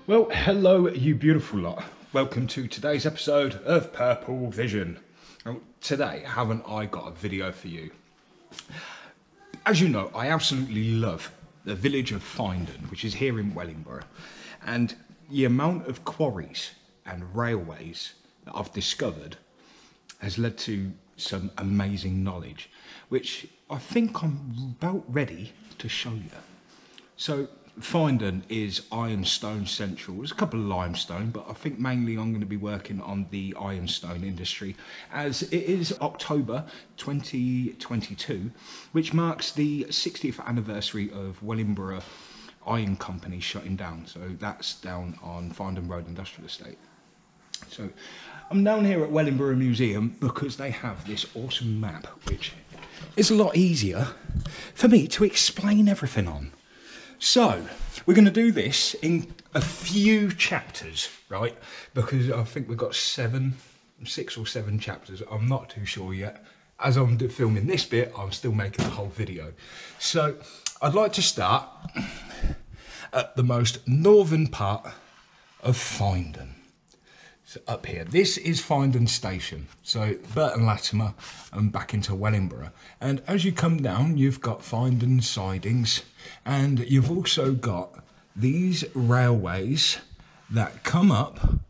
Well, hello you beautiful lot. Welcome to today's episode of PurpleVision. Now, today, haven't I got a video for you? As you know, I absolutely love the village of Finedon, which is here in Wellingborough. And the amount of quarries and railways that I've discovered has led to some amazing knowledge, which I think I'm about ready to show you. So, Finedon is Ironstone central. There's a couple of limestone, but I think mainly I'm going to be working on the Ironstone industry, as it is October 2022, which marks the 60th anniversary of Wellingborough Iron Company shutting down. So that's down on Finedon Road Industrial Estate. So I'm down here at Wellingborough Museum because they have this awesome map, which is a lot easier for me to explain everything on. So, we're going to do this in a few chapters, right? Because I think we've got 6 or 7 chapters. I'm not too sure yet. As I'm filming this bit, I'm still making the whole video. So, I'd like to start at the most northern part of Finedon. So up here, this is Finedon Station. So Burton Latimer and back into Wellingborough. And as you come down, you've got Finedon sidings, and you've also got these railways that come up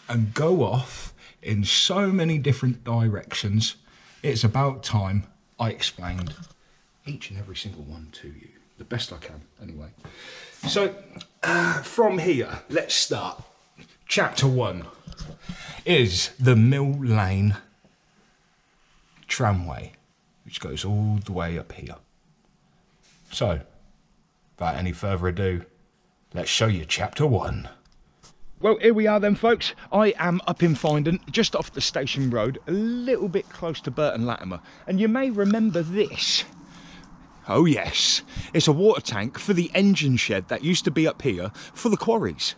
and go off in so many different directions. It's about time I explained each and every single one to you, the best I can anyway. So from here, let's start. Chapter 1 is the Mill Lane tramway, which goes all the way up here. So, without any further ado, let's show you chapter 1. Well, here we are then, folks. I am up in Finedon, just off the station road, a little bit close to Burton Latimer. And you may remember this. Oh yes, it's a water tank for the engine shed that used to be up here for the quarries.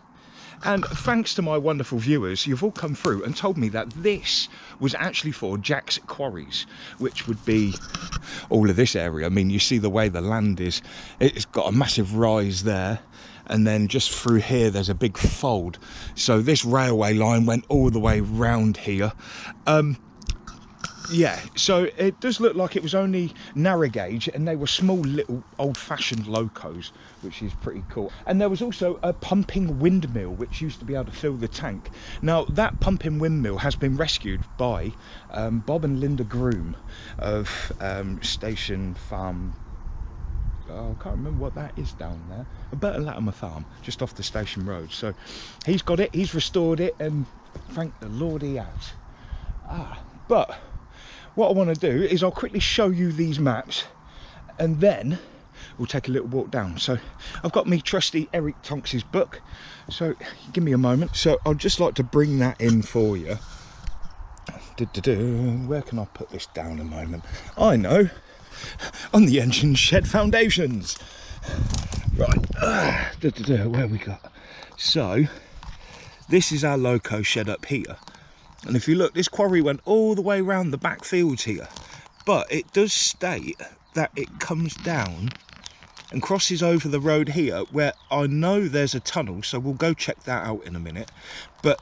And thanks to my wonderful viewers, you've all come through and told me that this was actually for Jack's Quarries, which would be all of this area. I mean, you see the way the land is, it's got a massive rise there. And then just through here, there's a big fold. So this railway line went all the way round here. Yeah, so it does look like it was only narrow gauge, and they were small little old-fashioned locos, which is pretty cool. And there was also a pumping windmill which used to be able to fill the tank. Now that pumping windmill has been rescued by Bob and Linda Groom of Station Farm. Oh, I can't remember what that is down there. A Burton Latimer farm, just off the station road. So he's got it, he's restored it, and thank the Lord he has. But what I want to do is I'll quickly show you these maps, and then we'll take a little walk down. So I've got me trusty Eric Tonks's book, so give me a moment. So I'd just like to bring that in for you. Where can I put this down a moment? I know, on the engine shed foundations. Right, where we got? So this is our loco shed up here. And if you look, this quarry went all the way around the back fields here. But it does state that it comes down and crosses over the road here, where I know there's a tunnel, so we'll go check that out in a minute. But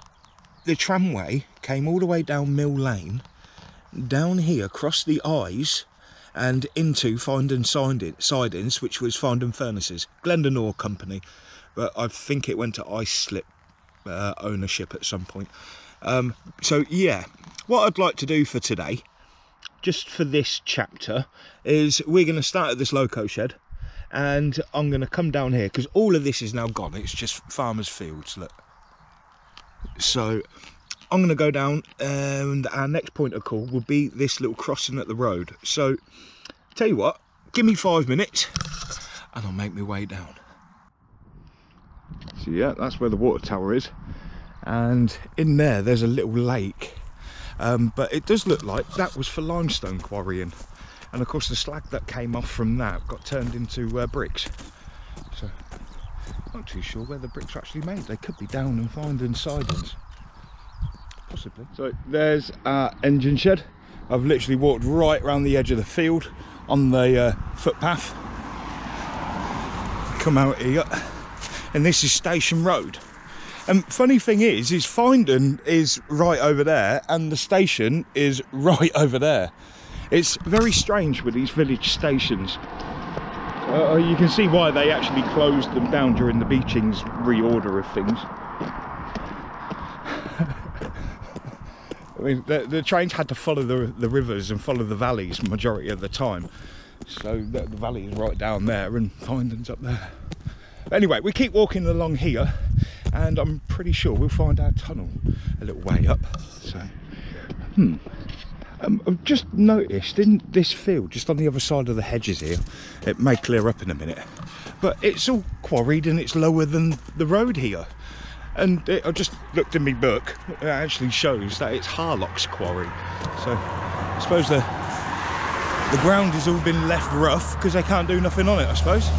the tramway came all the way down Mill Lane, down here, across the eyes, and into Finedon sidings, which was Finedon Furnaces, Glendon Ore Company. But I think it went to ice slip ownership at some point. So yeah, what I'd like to do for today, just for this chapter, is we're going to start at this loco shed, and I'm going to come down here because all of this is now gone. It's just farmers' fields, look. So I'm going to go down, and our next point of call will be this little crossing at the road. So tell you what, give me 5 minutes and I'll make my way down. So yeah, that's where the water tower is. And in there's a little lake, but it does look like that was for limestone quarrying, and of course the slag that came off from that got turned into bricks. So not too sure where the bricks are actually made. They could be down in Finedon sidings, possibly. So there's our engine shed. I've literally walked right around the edge of the field on the footpath, come out here, and this is Station Road. And funny thing is Finedon is right over there and the station is right over there. It's very strange with these village stations. You can see why they actually closed them down during the Beeching's reorder of things. I mean, the trains had to follow the rivers and follow the valleys majority of the time. So the valley is right down there and Finedon's up there. Anyway, we keep walking along here and I'm pretty sure we'll find our tunnel a little way up. So, I've just noticed in this field, just on the other side of the hedges here, it may clear up in a minute, but it's all quarried and it's lower than the road here. And I just looked in my book, it actually shows that it's Harlock's quarry. So I suppose the ground has all been left rough because they can't do nothing on it, I suppose.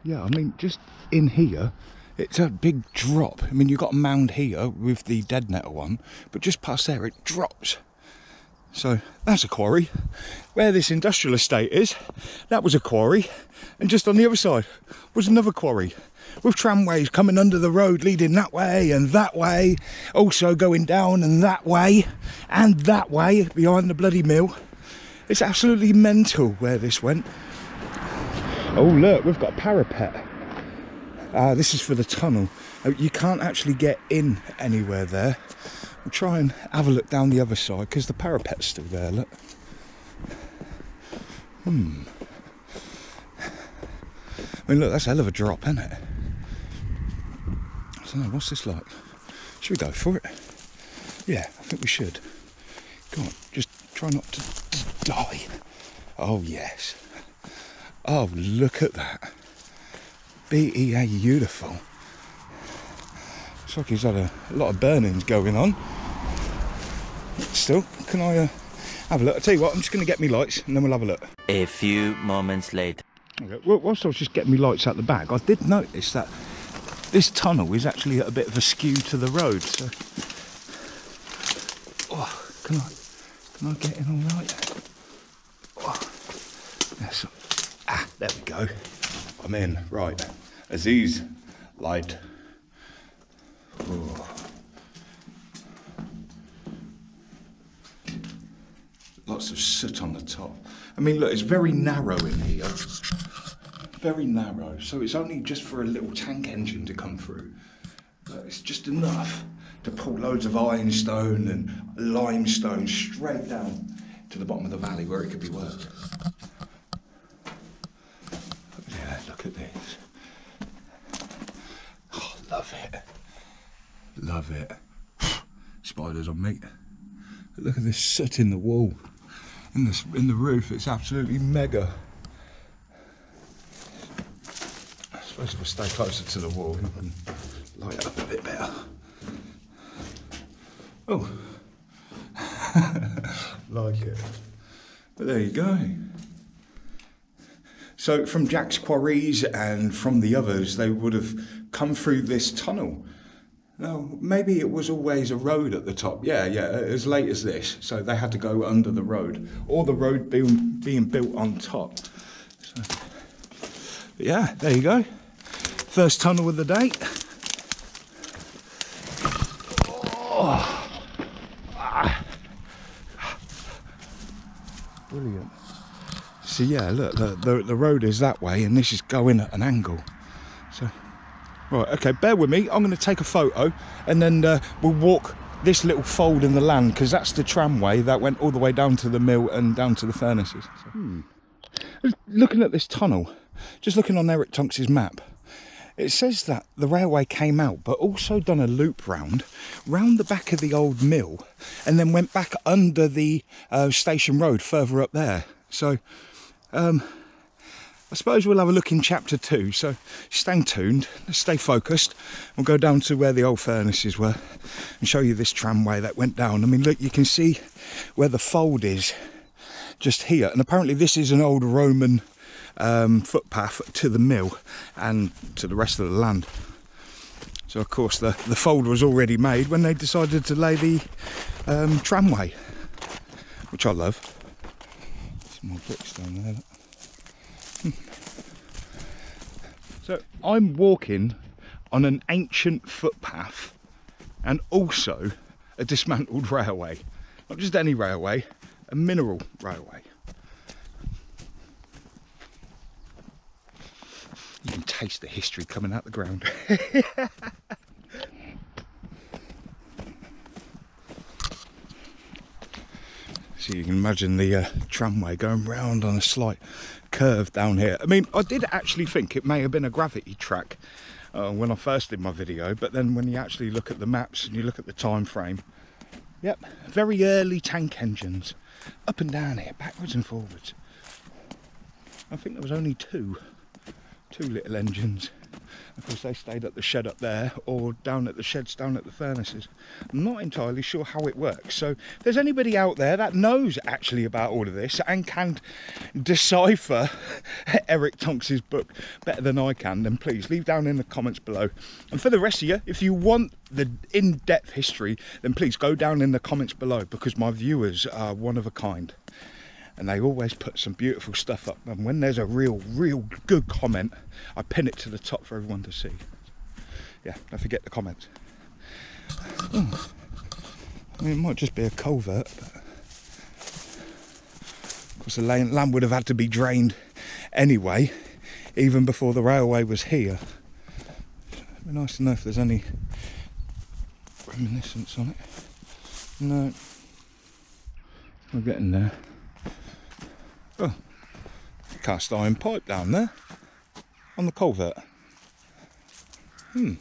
Yeah, I mean, just in here, it's a big drop. I mean, you've got a mound here with the dead nettle one, but just past there, it drops. So that's a quarry. Where this industrial estate is, that was a quarry. And just on the other side was another quarry, with tramways coming under the road leading that way and that way, also going down and that way behind the bloody mill. It's absolutely mental where this went. Oh look, we've got a parapet. This is for the tunnel. You can't actually get in anywhere there. We'll try and have a look down the other side because the parapet's still there, look. I mean, look, that's a hell of a drop, isn't it? I don't know, what's this like? Should we go for it? Yeah, I think we should. Go on, just try not to die. Oh, yes. Oh, look at that. Beautiful. Looks like he's had a lot of burnings going on. Still, can I have a look? I'll tell you what, I'm just going to get me lights and then we'll have a look. A few moments later. Okay, well, whilst I was just getting me lights out the back, I did notice that this tunnel is actually at a bit of a skew to the road. So, oh, can I get in all right? Oh, yes. There we go. I'm in. Right. Aziz, light. Ooh. Lots of soot on the top. I mean, look, it's very narrow in here. Very narrow. So it's only just for a little tank engine to come through. But it's just enough to pull loads of ironstone and limestone straight down to the bottom of the valley where it could be worked. Yeah, look at this. Oh, love it. Love it. Spiders on meat. Look at this soot in the wall. In the roof, it's absolutely mega. I suppose if I stay closer to the wall, I can light it up a bit better. Oh, like it. But there you go. So from Jack's Quarries and from the others, they would have come through this tunnel. Now, maybe it was always a road at the top. Yeah, as late as this. So they had to go under the road, or the road being built on top. So, yeah, there you go. First tunnel of the day. Oh. Brilliant. So yeah, look, the road is that way, and this is going at an angle. So. Right, okay, bear with me. I'm going to take a photo and then we'll walk this little fold in the land because that's the tramway that went all the way down to the mill and down to the furnaces. So, looking at this tunnel, just looking on Eric Tonks's map, it says that the railway came out but also done a loop round the back of the old mill and then went back under the station road further up there. So, I suppose we'll have a look in chapter 2, so stay tuned, stay focused. We'll go down to where the old furnaces were and show you this tramway that went down. I mean, look, you can see where the fold is just here, and apparently this is an old Roman footpath to the mill and to the rest of the land. So of course the fold was already made when they decided to lay the tramway, which I love. Some more bricks down there. Look. So I'm walking on an ancient footpath and also a dismantled railway. Not just any railway, a mineral railway. You can taste the history coming out the ground. So you can imagine the tramway going round on a slight curve down here. I mean, I did actually think it may have been a gravity track when I first did my video, but then when you actually look at the maps and you look at the time frame, yep, very early tank engines, up and down here, backwards and forwards. I think there was only two little engines. Of course, they stayed at the shed up there or down at the sheds down at the furnaces. I'm not entirely sure how it works. So if there's anybody out there that knows actually about all of this and can decipher Eric Tonks's book better than I can, then please leave down in the comments below. And for the rest of you, if you want the in-depth history, then please go down in the comments below, because my viewers are one of a kind. And they always put some beautiful stuff up, and when there's a real good comment, I pin it to the top for everyone to see. Yeah, don't forget the comments. Oh, I mean, it might just be a culvert, but of course the land would have had to be drained anyway, even before the railway was here. It'd be nice to know if there's any reminiscence on it. No, we're getting there. Oh, cast iron pipe down there on the culvert. And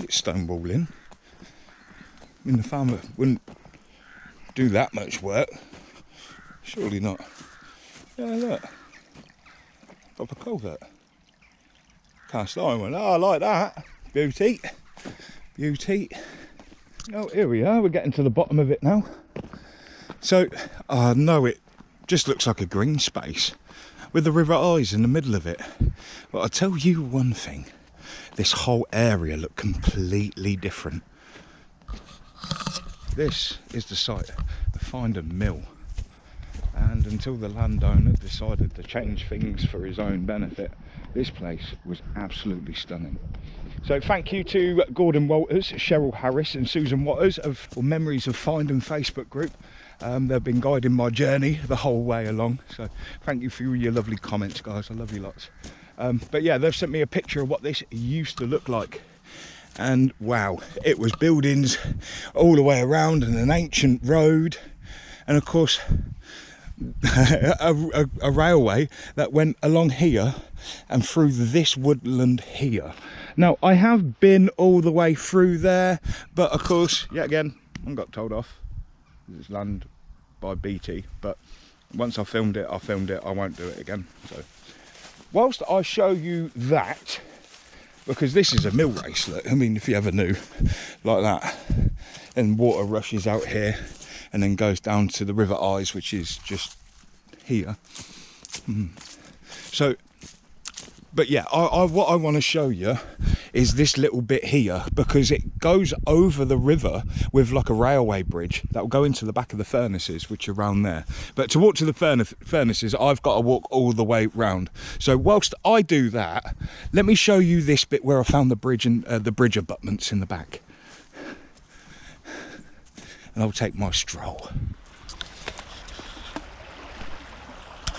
it's stone walling. I mean, the farmer wouldn't do that much work. Surely not. Yeah, look. Proper culvert. Cast iron one. Oh, I like that. Beauty. Beauty. Oh, here we are. We're getting to the bottom of it now. So, I know it just looks like a green space with the River Eyes in the middle of it. But I'll tell you one thing, this whole area looked completely different. This is the site of Finedon Mill, and until the landowner decided to change things for his own benefit, this place was absolutely stunning. So thank you to Gordon Walters, Cheryl Harris and Susan Waters of Memories of Finedon Facebook group. They've been guiding my journey the whole way along, so thank you for your lovely comments, guys. I love you lots. But yeah, they've sent me a picture of what this used to look like, and wow, it was buildings all the way around and an ancient road, and of course a railway that went along here and through this woodland here. Now, I have been all the way through there, but of course, yet again, I got told off. It's land by BT, but once I filmed it, I won't do it again. So whilst I show you that, because this is a mill race, look, I mean, if you ever knew, like that, and water rushes out here and then goes down to the River Eyes, which is just here. So, but yeah, what I want to show you is this little bit here, because it goes over the river with like a railway bridge that will go into the back of the furnaces, which are around there. But to walk to the furnaces, I've got to walk all the way round. So whilst I do that, let me show you this bit where I found the bridge and the bridge abutments in the back. And I'll take my stroll.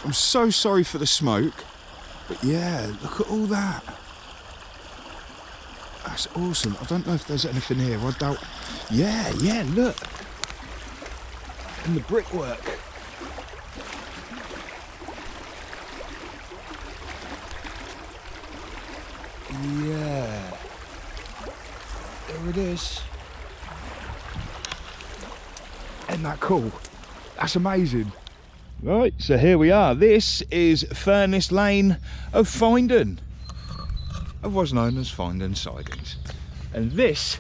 I'm so sorry for the smoke, but yeah, look at all that. That's awesome. I don't know if there's anything here. I doubt. Yeah, look. And the brickwork. Yeah. There it is. Isn't that cool? That's amazing. Right, so here we are. This is Furnace Lane of Finedon, otherwise known as Finedon Sidings. And this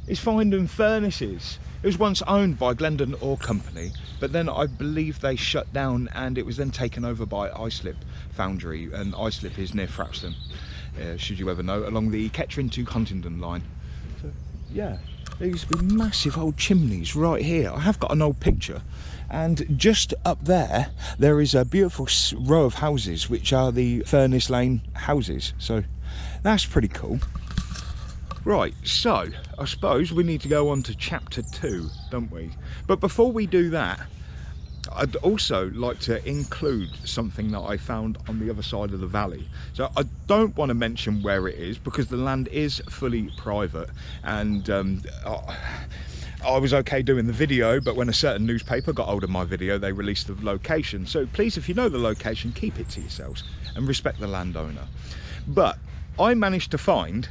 is Finedon Furnaces. It was once owned by Glendon Ore Company, but then I believe they shut down and it was then taken over by Islip Foundry, and Islip is near Frapston, should you ever know, along the Kettering to Huntingdon line. So, yeah. There used to be massive old chimneys right here. I have got an old picture. And just up there, there is a beautiful row of houses, which are the Furnace Lane houses. So that's pretty cool. Right, so I suppose we need to go on to chapter 2, don't we? But before we do that, I'd also like to include something that I found on the other side of the valley. So I don't want to mention where it is because the land is fully private, and I was okay doing the video, but when a certain newspaper got hold of my video, they released the location. So please, if you know the location, keep it to yourselves and respect the landowner. But I managed to find,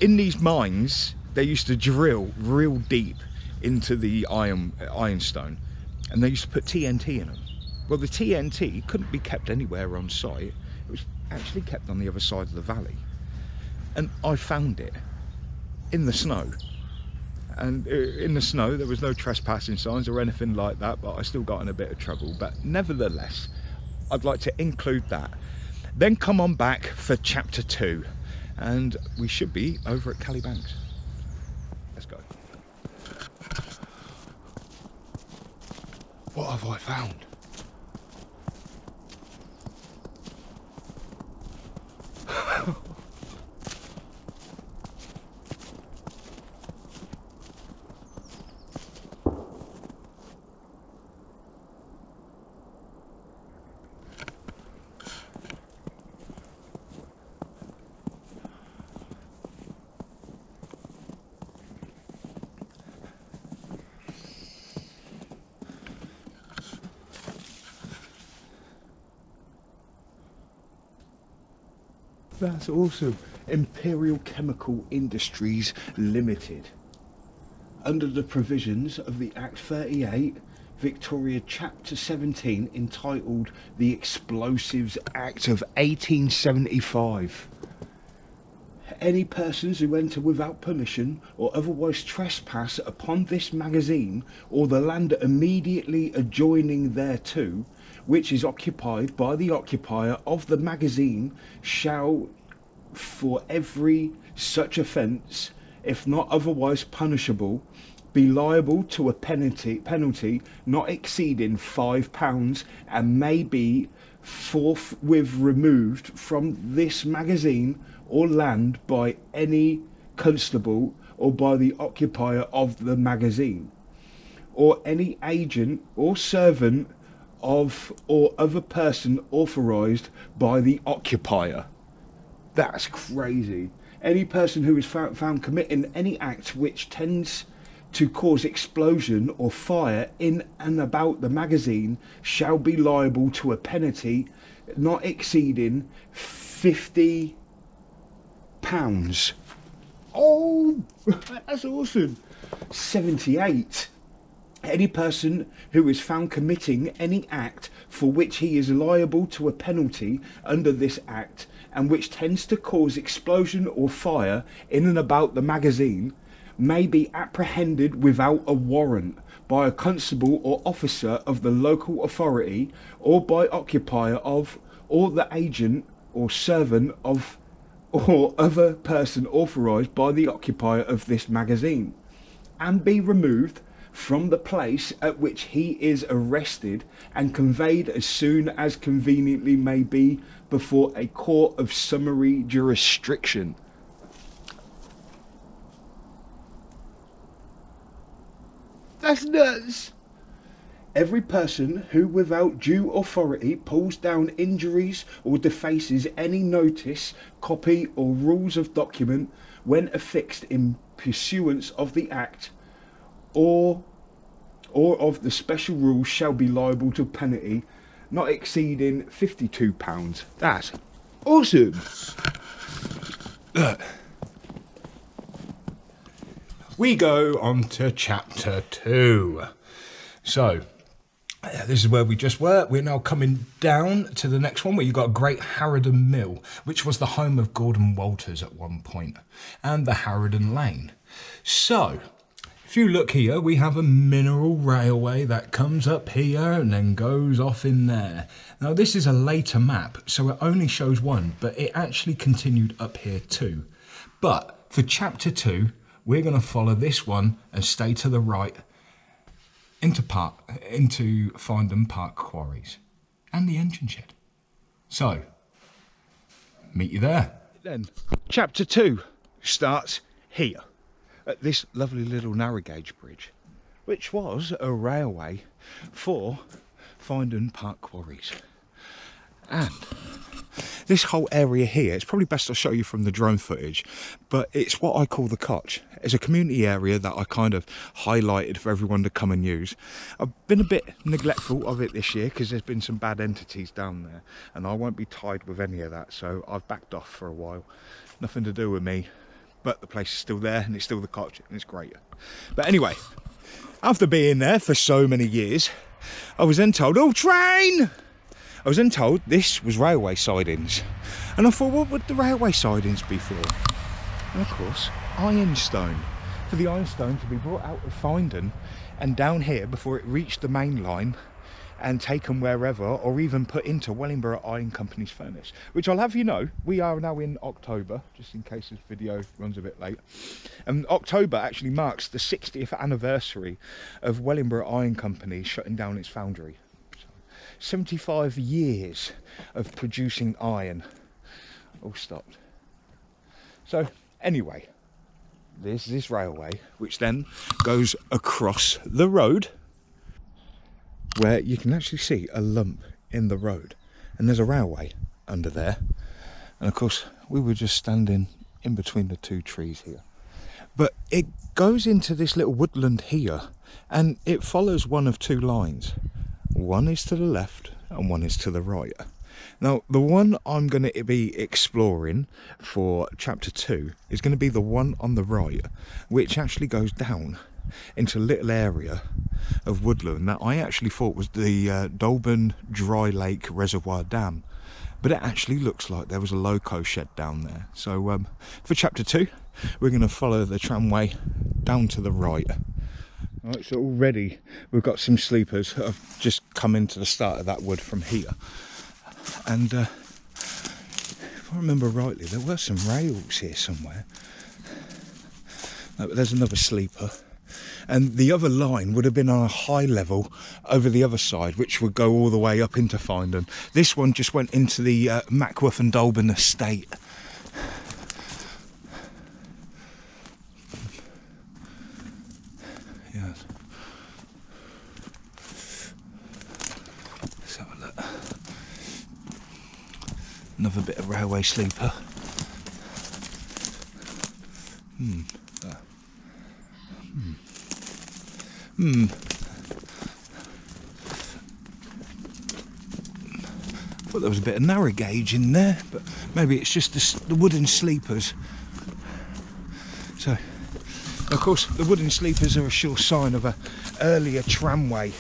in these mines, they used to drill real deep into the ironstone, and they used to put TNT in them. Well, the TNT couldn't be kept anywhere on site. It was actually kept on the other side of the valley. And I found it in the snow. And in the snow, there was no trespassing signs or anything like that, but I still got in a bit of trouble. But nevertheless, I'd like to include that. Then come on back for chapter 2. And we should be over at Calibanks. Let's go. What have I found? That's awesome. Imperial Chemical Industries Limited. Under the provisions of the Act 38, Victoria Chapter 17, entitled the Explosives Act of 1875. Any persons who enter without permission or otherwise trespass upon this magazine or the land immediately adjoining thereto, which is occupied by the occupier of the magazine, shall, for every such offence, if not otherwise punishable, be liable to a penalty not exceeding £5, and may be forthwith removed from this magazine or land by any constable or by the occupier of the magazine, or any agent or servant of or other person authorised by the occupier. That's crazy. Any person who is found committing any act which tends to cause explosion or fire in and about the magazine shall be liable to a penalty not exceeding £50. Oh, that's awesome. 78. Any person who is found committing any act for which he is liable to a penalty under this act and which tends to cause explosion or fire in and about the magazine may be apprehended without a warrant by a constable or officer of the local authority, or by occupier of, or the agent or servant of, or other person authorised by the occupier of this magazine, and be removed from the place at which he is arrested and conveyed as soon as conveniently may be before a court of summary jurisdiction. That's nuts. Every person who without due authority pulls down, injuries or defaces any notice, copy or rules of document when affixed in pursuance of the Act or of the special rules shall be liable to penalty not exceeding £52. That's awesome. Look. We go on to chapter 2. So, this is where we just were. We're now coming down to the next one, where you've got Great Harrodon Mill, which was the home of Gordon Walters at one point, and the Harrodon Lane. So, if you look here, we have a mineral railway that comes up here and then goes off in there. Now, this is a later map, so it only shows one, but it actually continued up here too. But for chapter 2, we're going to follow this one and stay to the right into Finedon Park Quarries and the engine shed. So, meet you there. Then, chapter 2 starts here at this lovely little narrow gauge bridge, which was a railway for Finedon Park Quarries. And this whole area here, it's probably best I show you from the drone footage, but it's what I call the Koch. It's a community area that I kind of highlighted for everyone to come and use. I've been a bit neglectful of it this year because there's been some bad entities down there, and I won't be tied with any of that, so I've backed off for a while. Nothing to do with me, but the place is still there and it's still the Koch and it's great. But anyway, after being there for so many years, I was then told, oh, train! I was then told this was railway sidings. And I thought, what would the railway sidings be for? And of course, Ironstone. For the Ironstone to be brought out of Finedon and down here before it reached the main line and taken wherever, or even put into Wellingborough Iron Company's furnace. Which I'll have you know, we are now in October, just in case this video runs a bit late. And October actually marks the 60th anniversary of Wellingborough Iron Company shutting down its foundry. 75 years of producing iron, all stopped. So anyway, there's this railway which then goes across the road, where you can actually see a lump in the road, and there's a railway under there. And of course we were just standing in between the two trees here, but it goes into this little woodland here, and it follows one of two lines. One is to the left and one is to the right. Now, the one I'm going to be exploring for chapter 2 is going to be the one on the right, which actually goes down into a little area of woodland that I actually thought was the Dolben Dry Lake Reservoir Dam. But it actually looks like there was a loco shed down there. So for chapter 2, we're going to follow the tramway down to the right. Right, so already we've got some sleepers that have just come into the start of that wood from here. And if I remember rightly, there were some rails here somewhere. No, but there's another sleeper. And the other line would have been on a high level over the other side, which would go all the way up into Finedon. This one just went into the Mackworth and Dolben estate. Yes. Let's have a look. Another bit of railway sleeper. Thought there was a bit of narrow gauge in there, but maybe it's just the wooden sleepers. So, of course, the wooden sleepers are a sure sign of an earlier tramway.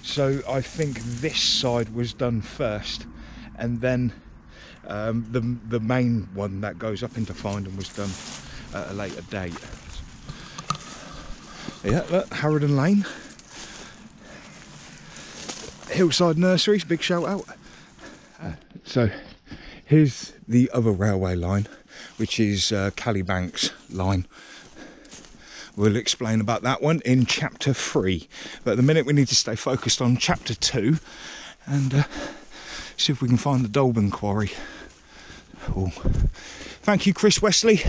So I think this side was done first, and then the main one that goes up into Finedon was done at a later date. Yeah, look, Harrodon Lane. Hillside Nurseries, big shout out. So here's the other railway line, which is Callybank's line. We'll explain about that one in chapter 3, but at the minute we need to stay focused on chapter 2 and see if we can find the Dolben quarry. Oh. Thank you, Chris Wesley,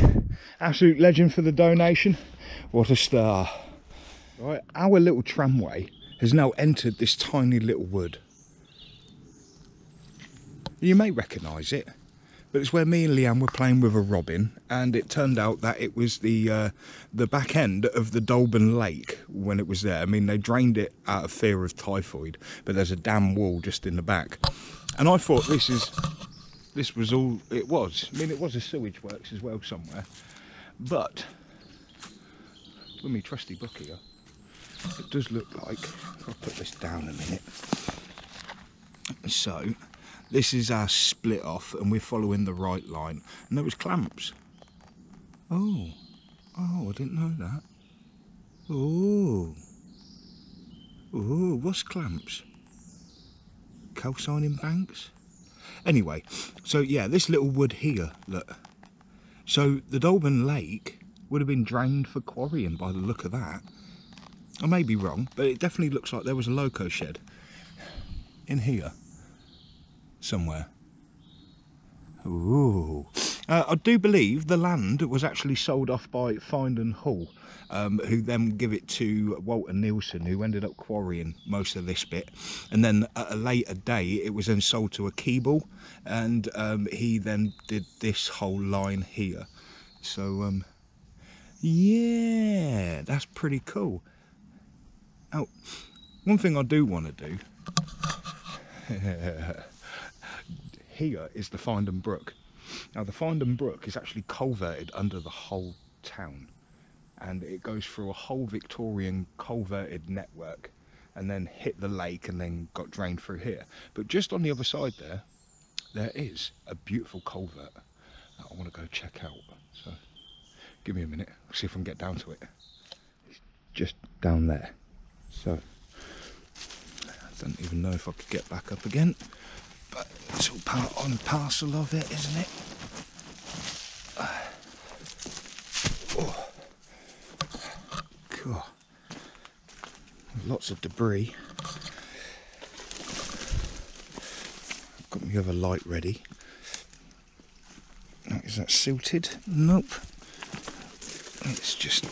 absolute legend, for the donation. What a star. Right, our little tramway has now entered this tiny little wood. You may recognise it, but it's where me and Leanne were playing with a robin, and it turned out that it was the back end of the Dolben Lake when it was there. I mean, they drained it out of fear of typhoid, but there's a dam wall just in the back. And I thought this was all it was. I mean, it was a sewage works as well somewhere, but with me trusty book here, it does look like, I'll put this down a minute. So this is our split off, and we're following the right line, and there was clamps. Oh, I didn't know that. Oh, what's clamps? Calcining banks? Anyway, so yeah, this little wood here, look. So the Dolben Lake would have been drained for quarrying by the look of that. I may be wrong, but it definitely looks like there was a loco shed in here somewhere. Ooh. I do believe the land was actually sold off by Finedon Hull, who then give it to Walter Nielsen, who ended up quarrying most of this bit. And then at a later day, it was then sold to a Keeble, and he then did this whole line here. So, yeah, that's pretty cool. Oh, one thing I do want to do, here is the Finedon Brook. Now the Finedon Brook is actually culverted under the whole town, and it goes through a whole Victorian culverted network and then hit the lake and then got drained through here. But just on the other side there is a beautiful culvert that I want to go check out. So give me a minute, I'll see if I can get down to it. It's just down there. So I don't even know if I could get back up again. But it's all part and parcel of it, isn't it? Oh. God. Lots of debris. I've got my other light ready. Is that silted? Nope. It's just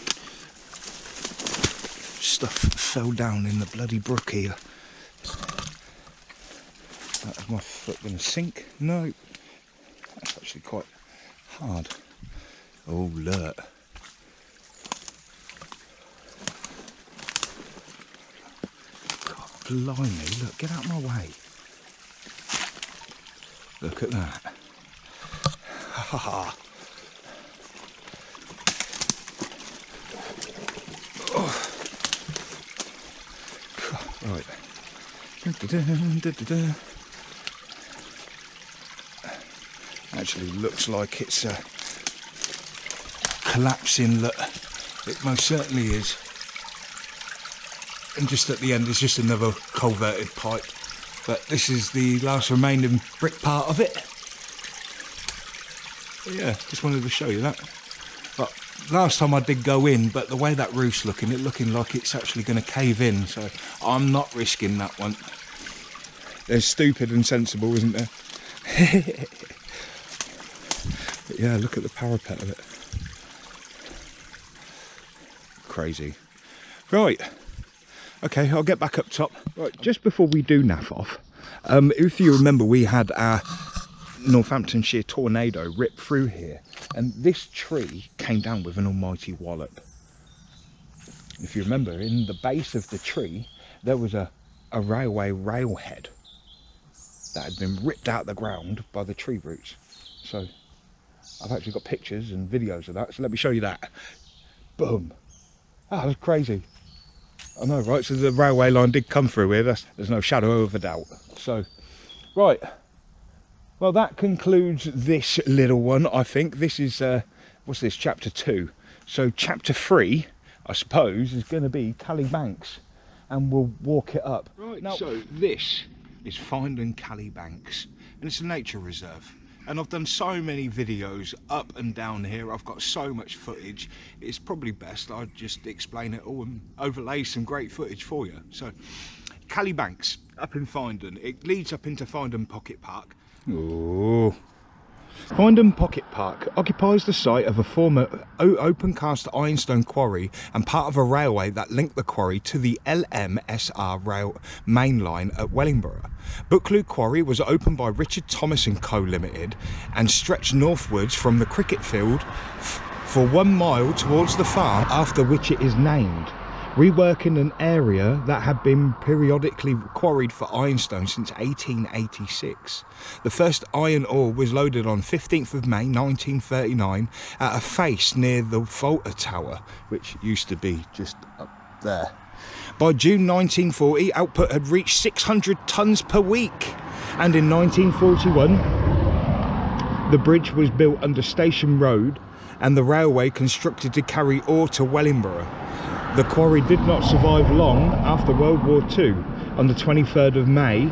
stuff fell down in the bloody brook here. Is my foot going to sink? No. That's actually quite hard. Oh, look. God, blimey, look, get out of my way. Look at that. Ha ha. Oh. God, right. Da-da-da, da-da-da. Actually looks like it's collapsing. Look, it most certainly is. And just at the end is just another culverted pipe, but this is the last remaining brick part of it. But yeah, just wanted to show you that. But last time I did go in, but the way that roof's looking, it's looking like it's actually going to cave in, so I'm not risking that one. There's stupid and sensible, isn't there? But yeah, look at the parapet of it. Crazy. Right. Okay, I'll get back up top. Right, just before we do naff off, if you remember, we had our Northamptonshire tornado rip through here, and this tree came down with an almighty wallop. If you remember, in the base of the tree, there was a railway railhead that had been ripped out of the ground by the tree roots. So I've actually got pictures and videos of that, so let me show you that. Boom. Ah, that was crazy. I know, right? So the railway line did come through here, there's no shadow of a doubt. So, right. Well, that concludes this little one, I think. This is, what's this, chapter 2. So chapter 3, I suppose, is going to be Callybanks, and we'll walk it up. Right, now, so this is Finedon Callybanks, and it's a nature reserve. And I've done so many videos up and down here, I've got so much footage, it's probably best I just explain it all and overlay some great footage for you. So, Callybanks, up in Finedon, it leads up into Finedon Pocket Park. Ooh. Finedon Pocket Park occupies the site of a former open cast ironstone quarry and part of a railway that linked the quarry to the LMSR rail main line at Wellingborough. Buccleuch Quarry was opened by Richard Thomas & Co Limited and stretched northwards from the cricket field for 1 mile towards the farm, after which it is named, reworking an area that had been periodically quarried for ironstone since 1886. The first iron ore was loaded on 15th of May 1939 at a face near the Volta Tower, which used to be just up there. By June 1940, output had reached 600 tonnes per week, and in 1941 the bridge was built under Station Road and the railway constructed to carry ore to Wellingborough. The quarry did not survive long after World War II. On the 23rd of May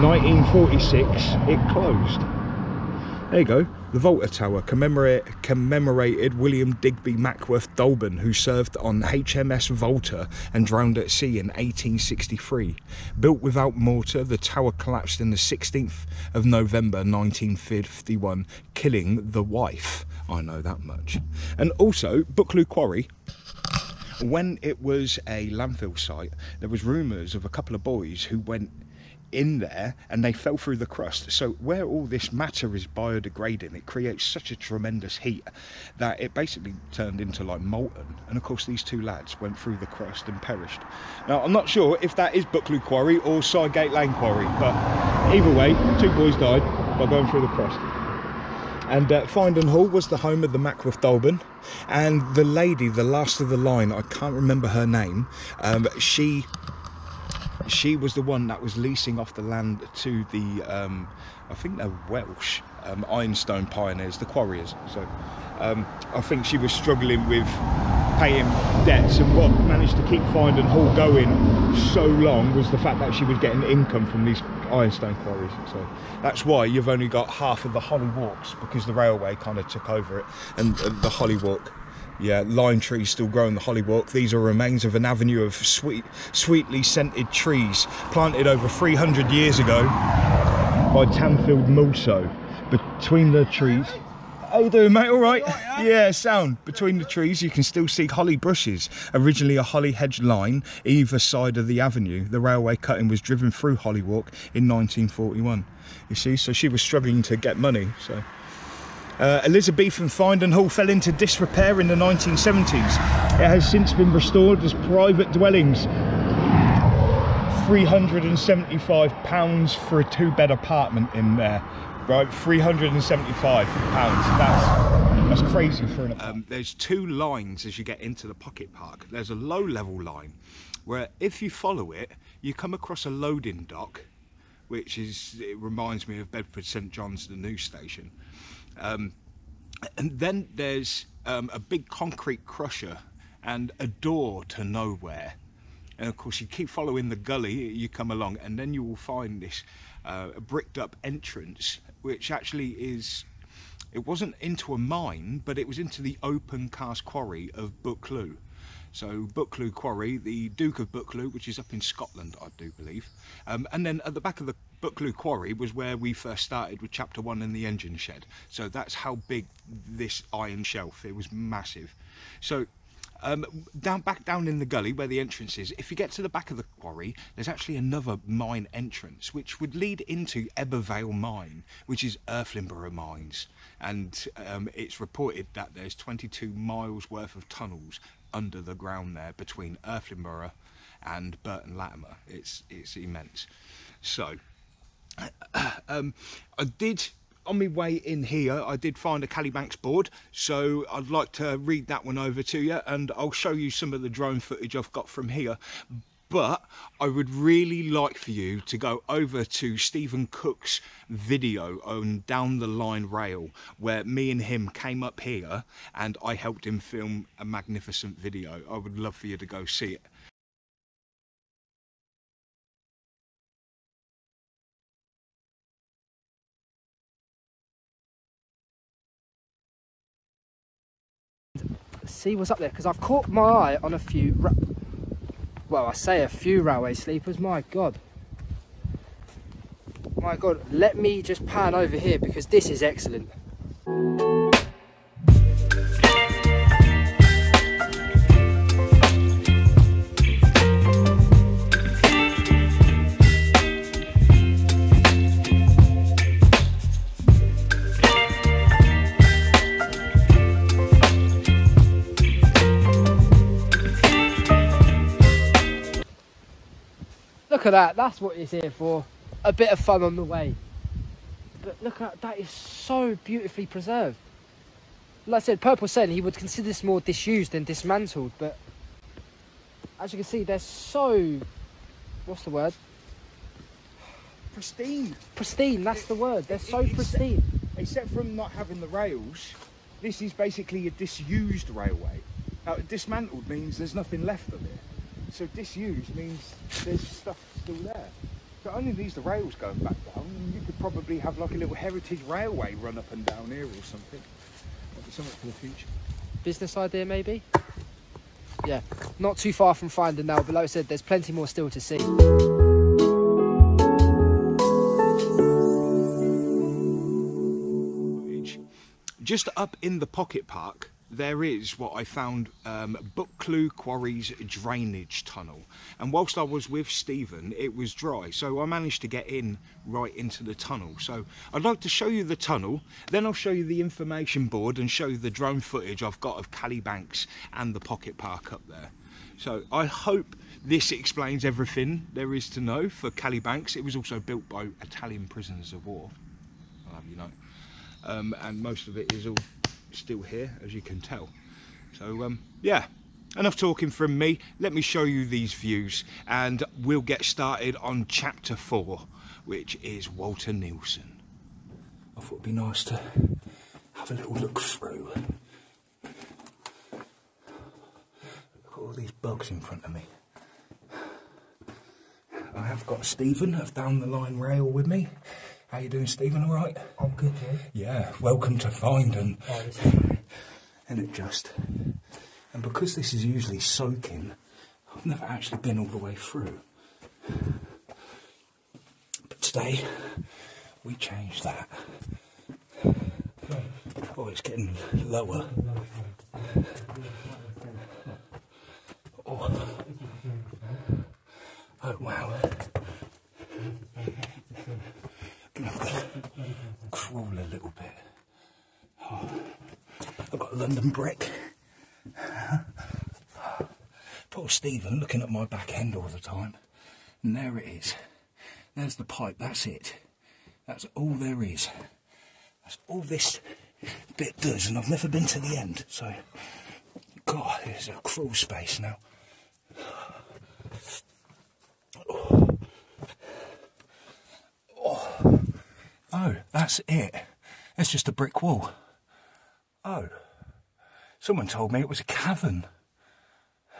1946 it closed. There you go. The Volta Tower commemorated William Digby Mackworth Dolben, who served on HMS Volta and drowned at sea in 1863. Built without mortar, the tower collapsed in the 16th of November 1951, killing the wife. I know that much. And also, Buccleuch Quarry, when it was a landfill site, there was rumours of a couple of boys who went in there and they fell through the crust. So where all this matter is biodegrading, it creates such a tremendous heat that it basically turned into like molten, and of course these two lads went through the crust and perished. Now I'm not sure if that is Buccleuch Quarry or Sidegate Lane Quarry, but either way, 2 boys died by going through the crust. And Finedon Hall was the home of the Mackworth Dolben, and the lady, the last of the line, I can't remember her name, she was the one that was leasing off the land to the, I think they're Welsh, Ironstone pioneers, the quarriers. So I think she was struggling with paying debts, and what managed to keep Finedon Hall going so long was the fact that she was getting income from these Ironstone quarries. So that's why you've only got half of the Holly Walks, because the railway kind of took over it, and the Holly Walk. Yeah, lime trees still grow in the Holly Walk. These are remains of an avenue of sweetly scented trees planted over 300 years ago by Tamfield Mulso. Between the trees... How you doing, mate? All right? Yeah, sound. Between the trees, you can still see holly bushes. Originally a holly hedge line either side of the avenue. The railway cutting was driven through Holly Walk in 1941. You see, so she was struggling to get money, so... Elizabethan Finedon Hall fell into disrepair in the 1970s. It has since been restored as private dwellings. £375 for a 2-bed apartment in there. Right, £375. That's crazy for an apartment. There's 2 lines as you get into the Pocket Park. There's a low-level line where if you follow it, you come across a loading dock, which is, it reminds me of Bedford St John's, the news station. And then there's a big concrete crusher and a door to nowhere. And of course you keep following the gully, you come along, and then you will find this bricked up entrance, which actually is, it wasn't into a mine, but it was into the open cast quarry of Buccleuch. So Buccleuch Quarry, the Duke of Buccleuch, which is up in Scotland, I do believe. And then at the back of the Buccleuch Quarry was where we first started with chapter 1 in the engine shed. So that's how big this iron shelf, it was massive. So back down in the gully where the entrance is, if you get to the back of the quarry, there's actually another mine entrance which would lead into Ebervale Mine, which is Irflinborough Mines. And it's reported that there's 22 miles worth of tunnels under the ground there between Irflinborough and Burton Latimer. It's immense. So I did, on my way in here, I did find a Callybanks board, so I'd like to read that one over to you, and I'll show you some of the drone footage I've got from here. But I would really like for you to go over to Stephen Cook's video on Down the Line Rail, where me and him came up here and I helped him film a magnificent video. I would love for you to go see it. See what's up there, because I've caught my eye on a few, well, I say a few railway sleepers. My god, let me just pan over here because this is excellent. Look at that, that's what it's here for. A bit of fun on the way. But look at that, is so beautifully preserved. Like I said, Purple said he would consider this more disused than dismantled, but as you can see, they're so, what's the word? Pristine. Pristine, that's the word. They're so pristine. Except from not having the rails, this is basically a disused railway. Now, dismantled means there's nothing left of it. So disused means there's stuff still there. So it only needs the rails going back down. you could probably have like a little heritage railway run up and down here or something. Might be something for the future. Business idea, maybe? Yeah, not too far from Finedon now, but like I said, there's plenty more still to see. Just up in the pocket park, there is what I found, Buccleuch Quarries drainage tunnel. And whilst I was with Stephen, it was dry, so I managed to get in right into the tunnel. So I'd like to show you the tunnel, then I'll show you the information board and show you the drone footage I've got of Callybanks and the pocket park up there. So I hope this explains everything there is to know for Callybanks. It was also built by Italian prisoners of war, I'll have you know. And most of it is all still here, as you can tell. So yeah, enough talking from me. Let me show you these views and we'll get started on chapter 4, which is Walter Neilson. I thought it'd be nice to have a little look through. Look at all these bugs in front of me. I have got Stephen of Down the Line Rail with me. How you doing, Stephen? All right? I'm good, yeah. Welcome to Finedon. And it just... And because this is usually soaking, I've never actually been all the way through. But today, we changed that. Oh, it's getting lower. Oh, oh wow. Gonna have to crawl a little bit. Oh, I've got London brick. Poor Stephen looking at my back end all the time. And there it is. There's the pipe, that's it. That's all there is. That's all this bit does, and I've never been to the end, so... God, there's a crawl space now. Oh, that's it. It's just a brick wall. Oh. Someone told me it was a cavern.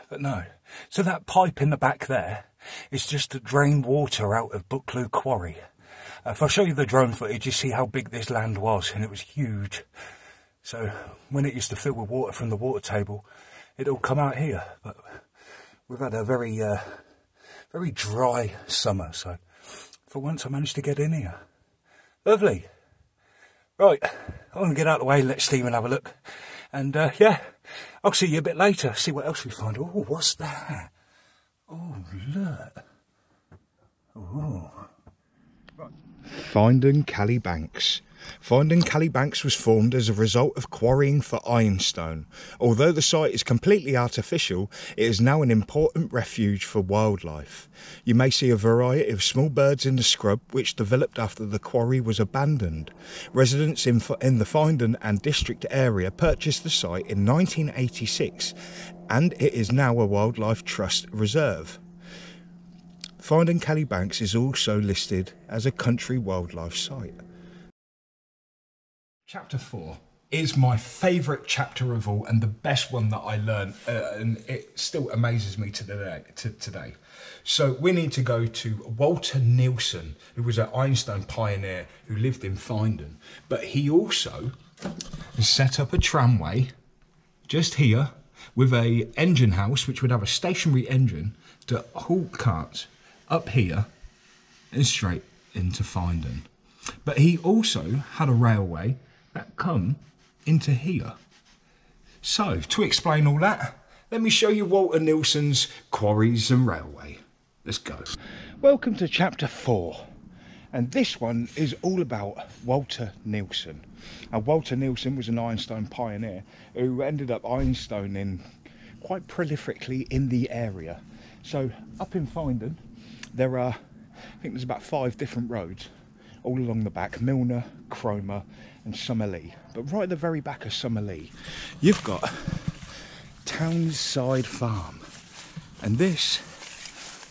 But no. So that pipe in the back there is just to drain water out of Buccleuch Quarry. If I show you the drone footage, you see how big this land was, and it was huge. So when it used to fill with water from the water table, it'd all come out here. But we've had a very dry summer, so for once I managed to get in here. Lovely. Right, I'm going to get out of the way and let Stephen have a look. And yeah, I'll see you a bit later, see what else we find. Oh, what's that? Oh, look. Oh. Right. Finedon Callybanks. Finedon Callybanks was formed as a result of quarrying for ironstone. Although the site is completely artificial, it is now an important refuge for wildlife. You may see a variety of small birds in the scrub which developed after the quarry was abandoned. Residents in the Finedon and district area purchased the site in 1986 and it is now a wildlife trust reserve. Finedon Callybanks is also listed as a country wildlife site. Chapter 4 is my favourite chapter of all and the best one that I learned, and it still amazes me to today. So we need to go to Walter Neilson, who was an Ironstone pioneer who lived in Finedon, but he also set up a tramway just here with a engine house which would have a stationary engine to haul carts up here and straight into Finedon. But he also had a railway that come into here. So, to explain all that, let me show you Walter Neilson's Quarries and Railway. Let's go. Welcome to chapter 4, and this one is all about Walter Neilson. And Walter Neilson was an Ironstone pioneer who ended up ironstoning quite prolifically in the area. So, up in Finedon, there are, I think there's about 5 different roads all along the back: Milner, Cromer and Summerlee. But right at the very back of Summerlee, you've got Townside Farm. And this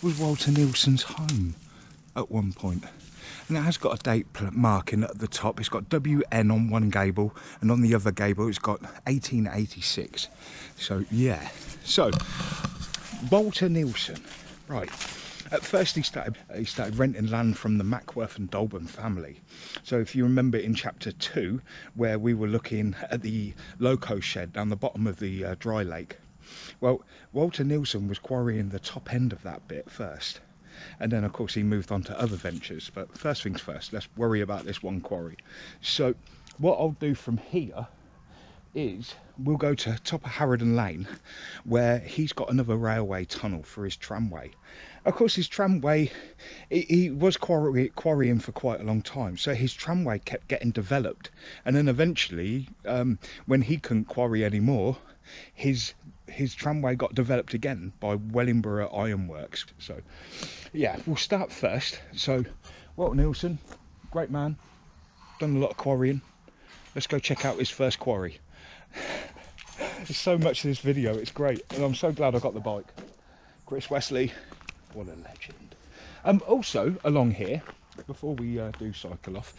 was Walter Neilson's home at one point. And it has got a date marking at the top. It's got WN on one gable, and on the other gable it's got 1886. So yeah. So Walter Neilson. Right. At first he started renting land from the Mackworth and Dolben family. So if you remember in chapter 2, where we were looking at the loco shed down the bottom of the dry lake, well, Walter Nielsen was quarrying the top end of that bit first, and then of course he moved on to other ventures. But first things first, let's worry about this one quarry. So what I'll do from here is we'll go to top of Harrodon Lane, where he's got another railway tunnel for his tramway. Of course, his tramway, he was quarrying for quite a long time, so his tramway kept getting developed, and then eventually when he couldn't quarry anymore, his tramway got developed again by Wellingborough Ironworks. So yeah, we'll start first. So Walter Nielsen, great man, done a lot of quarrying. Let's go check out his first quarry. There's so much to this video, it's great, and I'm so glad I got the bike. Chris Wesley, what a legend. Also along here, before we do cycle off,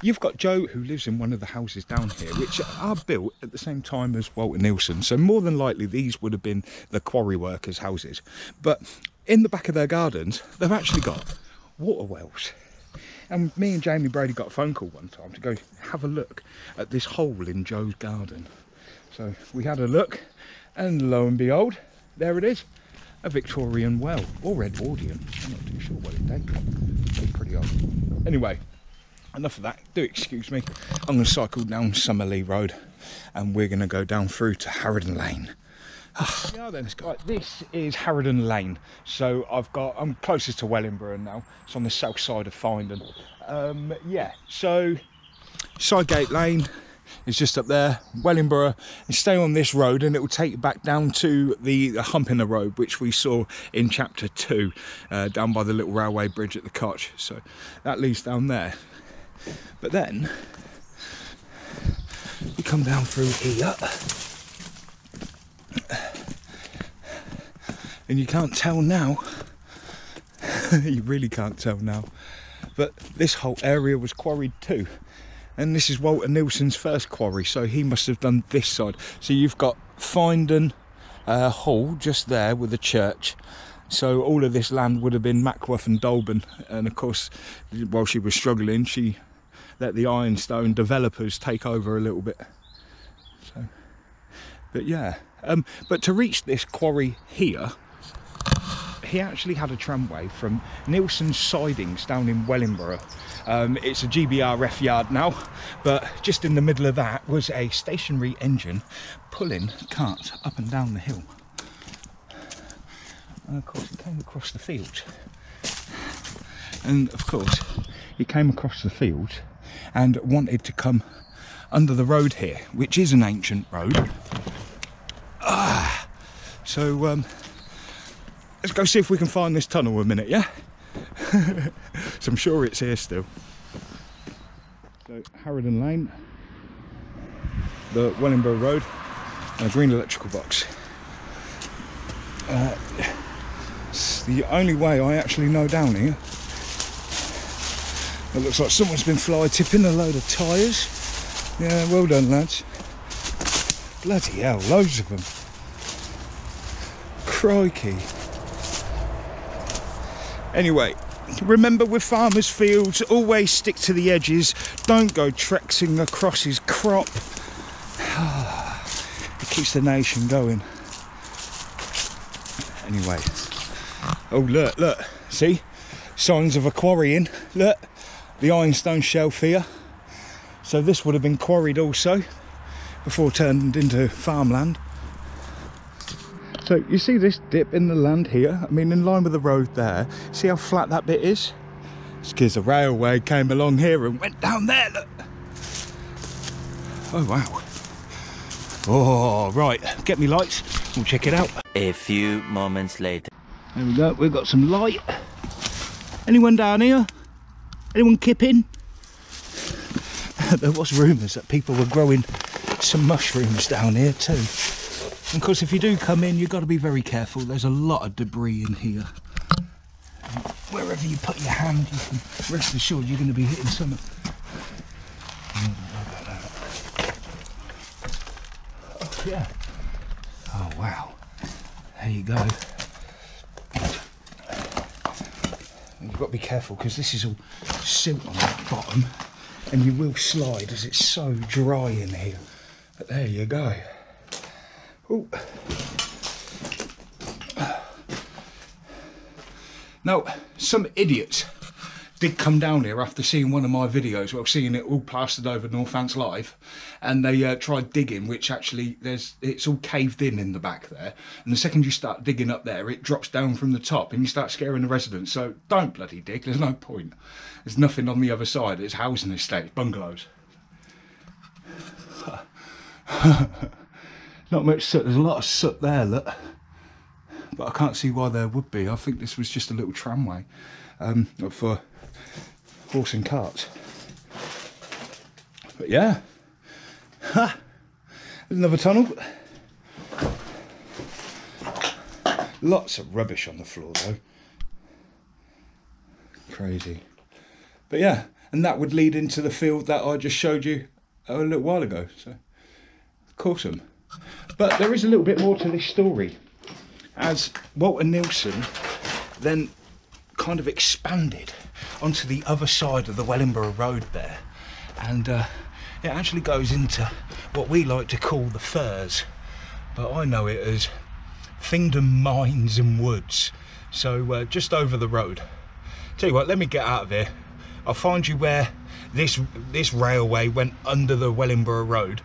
you've got Joe, who lives in one of the houses down here, which are built at the same time as Walter Nielsen, so more than likely these would have been the quarry workers' houses. But in the back of their gardens, they've actually got water wells. And me and Jamie Brady got a phone call one time to go have a look at this hole in Joe's garden. So we had a look, and lo and behold, there it is, a Victorian well, or Edwardian. I'm not too sure what it dates from. It's pretty old. Anyway, enough of that. Do excuse me. I'm going to cycle down Summerlee Road, and we're going to go down through to Harrodon Lane. Yeah, then, right, this is Harrodon Lane. So I'm closest to Wellingborough now. It's on the south side of Finedon. Yeah, so Sidegate Lane is just up there. Wellingborough, and stay on this road and it will take you back down to the hump in the road, which we saw in chapter 2, down by the little railway bridge at the Koch. So that leads down there. But then you come down through here, and you can't tell now, you really can't tell now, but this whole area was quarried too. And this is Walter Nielsen's first quarry, so he must have done this side. So you've got Finedon Hall just there with the church. So all of this land would have been Mackworth and Dolben. And of course, while she was struggling, she let the Ironstone developers take over a little bit. So, but yeah, but to reach this quarry here, he actually had a tramway from Nielsen's Sidings down in Wellingborough. It's a GBRF yard now, but just in the middle of that was a stationary engine pulling carts up and down the hill. And of course he came across the fields. And of course he came across the fields and wanted to come under the road here, which is an ancient road. So let's go see if we can find this tunnel a minute, yeah? So I'm sure it's here still. So Harrodon Lane, the Wellingborough Road, and a green electrical box. It's the only way I actually know down here. It looks like someone's been fly tipping a load of tyres. Yeah, well done lads. Bloody hell, loads of them. Crikey. Anyway, remember with farmers' fields, always stick to the edges. Don't go trexing across his crop. It keeps the nation going. Anyway. Oh, look. See? Signs of a quarrying. Look. The Ironstone shelf here. So this would have been quarried also before turned into farmland. So you see this dip in the land here? I mean, in line with the road there. See how flat that bit is? It's because the railway came along here and went down there, look. Oh, wow. Oh, right. Get me lights. We'll check it out. A few moments later. There we go. We've got some light. Anyone down here? Anyone kipping? There was rumours that people were growing some mushrooms down here too. And of course, if you do come in, you've got to be very careful. There's a lot of debris in here. Wherever you put your hand, you can rest assured you're going to be hitting something. Oh, yeah. Oh, wow. There you go. You've got to be careful because this is all silt on the bottom and you will slide as it's so dry in here. But there you go. Ooh. Now, some idiots did come down here after seeing one of my videos, well, seeing it all plastered over Northants Live, and they tried digging, which actually it's all caved in the back there, and the second you start digging up there, it drops down from the top and you start scaring the residents. So don't bloody dig, there's no point. There's nothing on the other side. It's housing estate, bungalows. Not much soot. There's a lot of soot there, look, but I can't see why there would be. I think this was just a little tramway for horse and carts. But yeah, ha! There's another tunnel. Lots of rubbish on the floor though. Crazy. But yeah, and that would lead into the field that I just showed you a little while ago. So, awesome. But there is a little bit more to this story, as Walter Neilson then kind of expanded onto the other side of the Wellingborough Road there, and it actually goes into what we like to call the Firs, but I know it as Finedon Mines and Woods. So just over the road. Tell you what, let me get out of here. I'll find you where this railway went under the Wellingborough Road,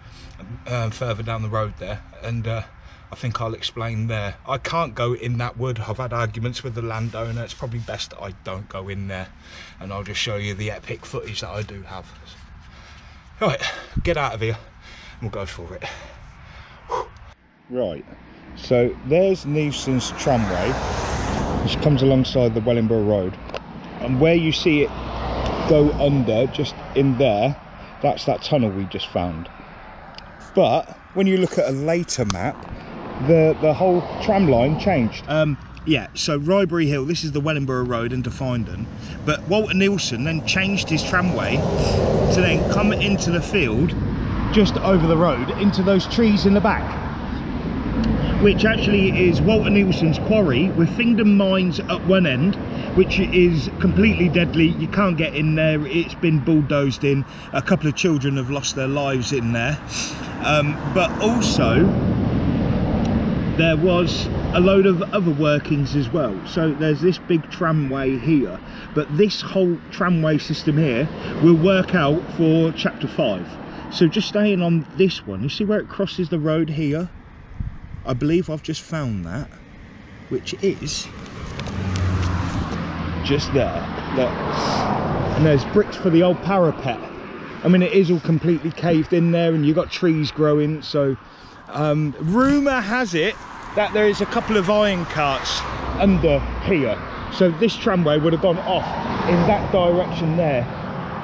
further down the road there, and I think I'll explain there. I can't go in that wood. I've had arguments with the landowner. It's probably best that I don't go in there, and I'll just show you the epic footage that I do have. Right, get out of here and we'll go for it. Right, so there's Neilson's tramway, which comes alongside the Wellingborough Road, and where you see it go under, just in there, that's that tunnel we just found. But when you look at a later map, the whole tram line changed. Yeah, so Rybury Hill, this is the Wellingborough Road into Finedon, but Walter Neilson then changed his tramway to then come into the field just over the road into those trees in the back, which actually is Walter Neilson's quarry with Finedon Mines at one end, which is completely deadly. You can't get in there. It's been bulldozed in. A couple of children have lost their lives in there. But also there was a load of other workings as well. So there's this big tramway here, but this whole tramway system here will work out for chapter 5. So just staying on this one, you see where it crosses the road here? I believe I've just found that, which is just there. Look. And there's bricks for the old parapet. I mean, it is all completely caved in there, and you've got trees growing. So rumour has it that there is a couple of iron carts under here. So this tramway would have gone off in that direction there,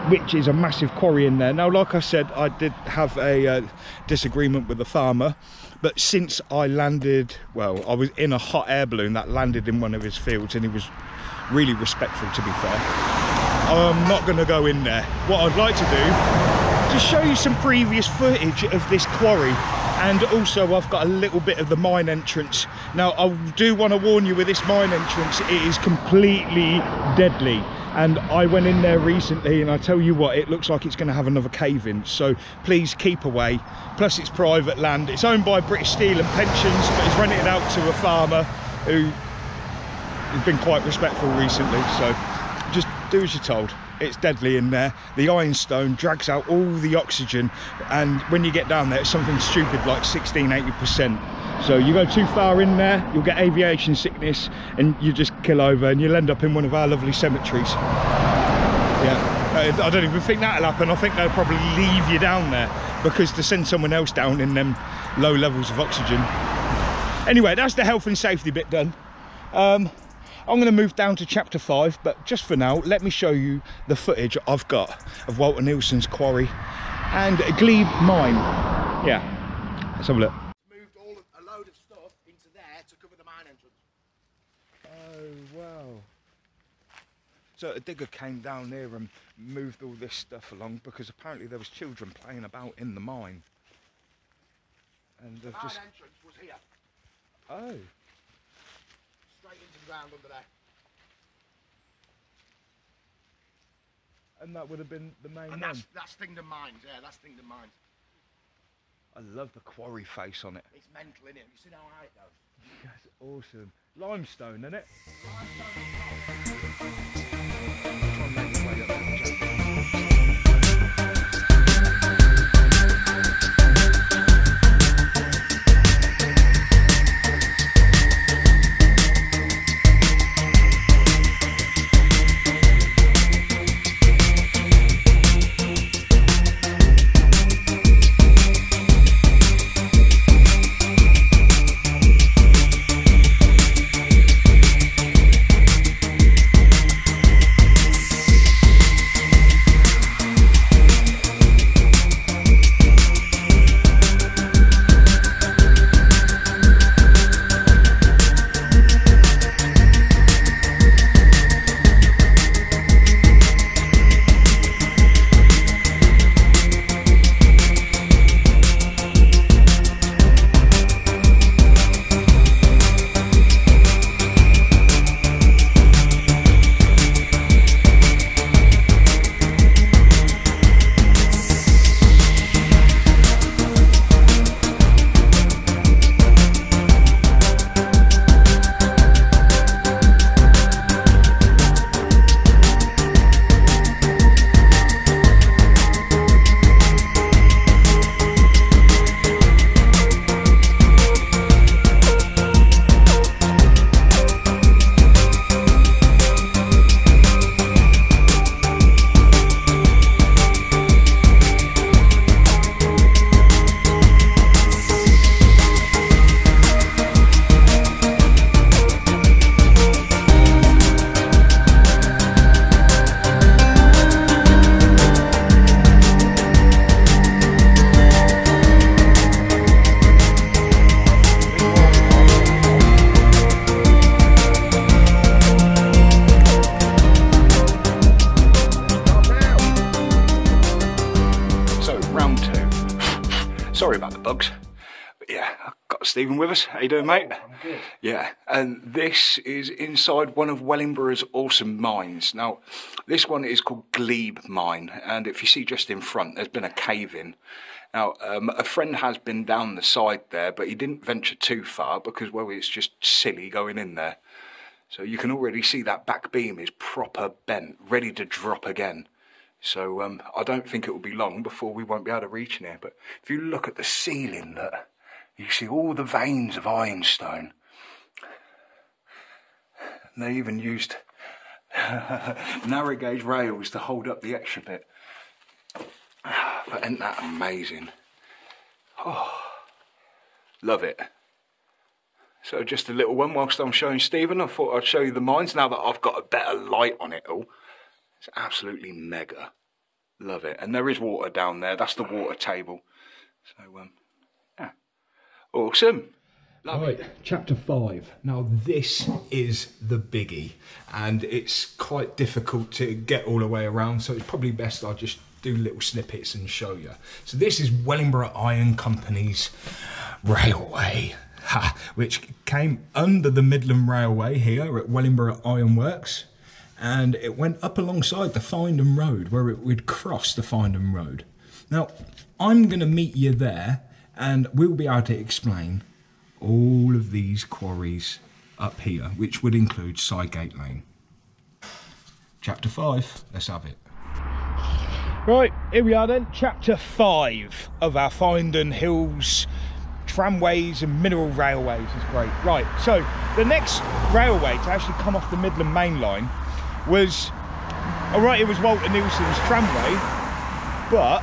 which is a massive quarry in there. Now, like I said, I did have a disagreement with the farmer, but since I landed, well, I was in a hot air balloon that landed in one of his fields, and he was really respectful, to be fair. I'm not going to go in there. What I'd like to do, just show you some previous footage of this quarry, and also I've got a little bit of the mine entrance. Now, I do want to warn you, with this mine entrance, it is completely deadly. And I went in there recently, and I tell you what, it looks like it's going to have another cave-in, so please keep away. Plus, it's private land. It's owned by British Steel and Pensions, but it's rented out to a farmer who has been quite respectful recently. So just do as you're told. It's deadly in there. The Ironstone drags out all the oxygen, and when you get down there, it's something stupid like 16–80%. So you go too far in there, you'll get aviation sickness, and you just kill over, and you'll end up in one of our lovely cemeteries. Yeah, I don't even think that'll happen. I think they'll probably leave you down there, because to send someone else down in them low levels of oxygen. Anyway, that's the health and safety bit done. I'm going to move down to chapter 5, but just for now, let me show you the footage I've got of Walter Neilson's quarry and Glebe Mine. Yeah, let's have a look. Moved a load of stuff into there to cover the mine entrance. Oh, wow. So a digger came down here and moved all this stuff along, because apparently there was children playing about in the mine. And The mine entrance was here. Oh. Straight into the ground under there. And that would have been the main And one. that's Finedon Mines, yeah, that's Finedon Mines. I love the quarry face on it. It's mental, innit? You see how high it goes? That's awesome. Limestone, isn't it? Sorry about the bugs. But yeah, I've got Stephen with us. How you doing, mate? I'm good. Yeah, and this is inside one of Wellingborough's awesome mines. Now, this one is called Glebe Mine, and if you see just in front, there's been a cave-in. Now, a friend has been down the side there, but he didn't venture too far because, well, it's just silly going in there. So you can already see that back beam is proper bent, ready to drop again. So I don't think it will be long before we won't be able to reach in here. But if you look at the ceiling, look, you see all the veins of ironstone. And they even used narrow gauge rails to hold up the extra bit. But isn't that amazing? Oh, love it. So just a little one whilst I'm showing Stephen. I thought I'd show you the mines now that I've got a better light on it all. It's absolutely mega. Love it. And there is water down there. That's the water table. So, yeah. Awesome. Love it. Chapter 5. Now, this is the biggie. And it's quite difficult to get all the way around. So it's probably best I just do little snippets and show you. So this is Wellingborough Iron Company's railway, which came under the Midland Railway here at Wellingborough Iron Works. And it went up alongside the Finedon Road, where it would cross the Finedon Road. Now, I'm going to meet you there, and we'll be able to explain all of these quarries up here, which would include Sidegate Lane. Chapter 5, let's have it. Right, here we are then, Chapter 5 of our Finedon Hills tramways and mineral railways. Is great. Right, so the next railway to actually come off the Midland Main Line was, alright, it was Walter Nelson's tramway, but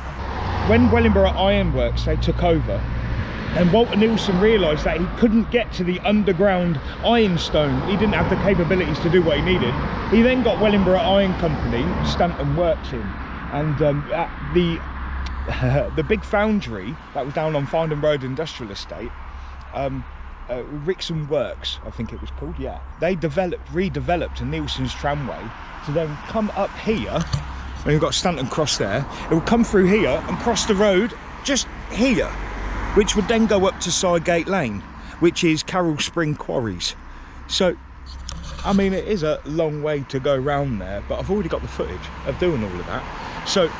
when Wellingborough Iron Works, they took over, and Walter Nelson realised that he couldn't get to the underground Ironstone. He didn't have the capabilities to do what he needed. He then got Wellingborough Iron Company, Stanton Works in, and the big foundry that was down on Finedon Road Industrial Estate, Rixon Works, I think it was called, yeah. They redeveloped a Nelson's tramway to then come up here, and you've got Stanton Cross there. It would come through here and cross the road just here, which would then go up to Sidegate Lane, which is Carroll Spring Quarries. So I mean, it is a long way to go round there, but I've already got the footage of doing all of that. So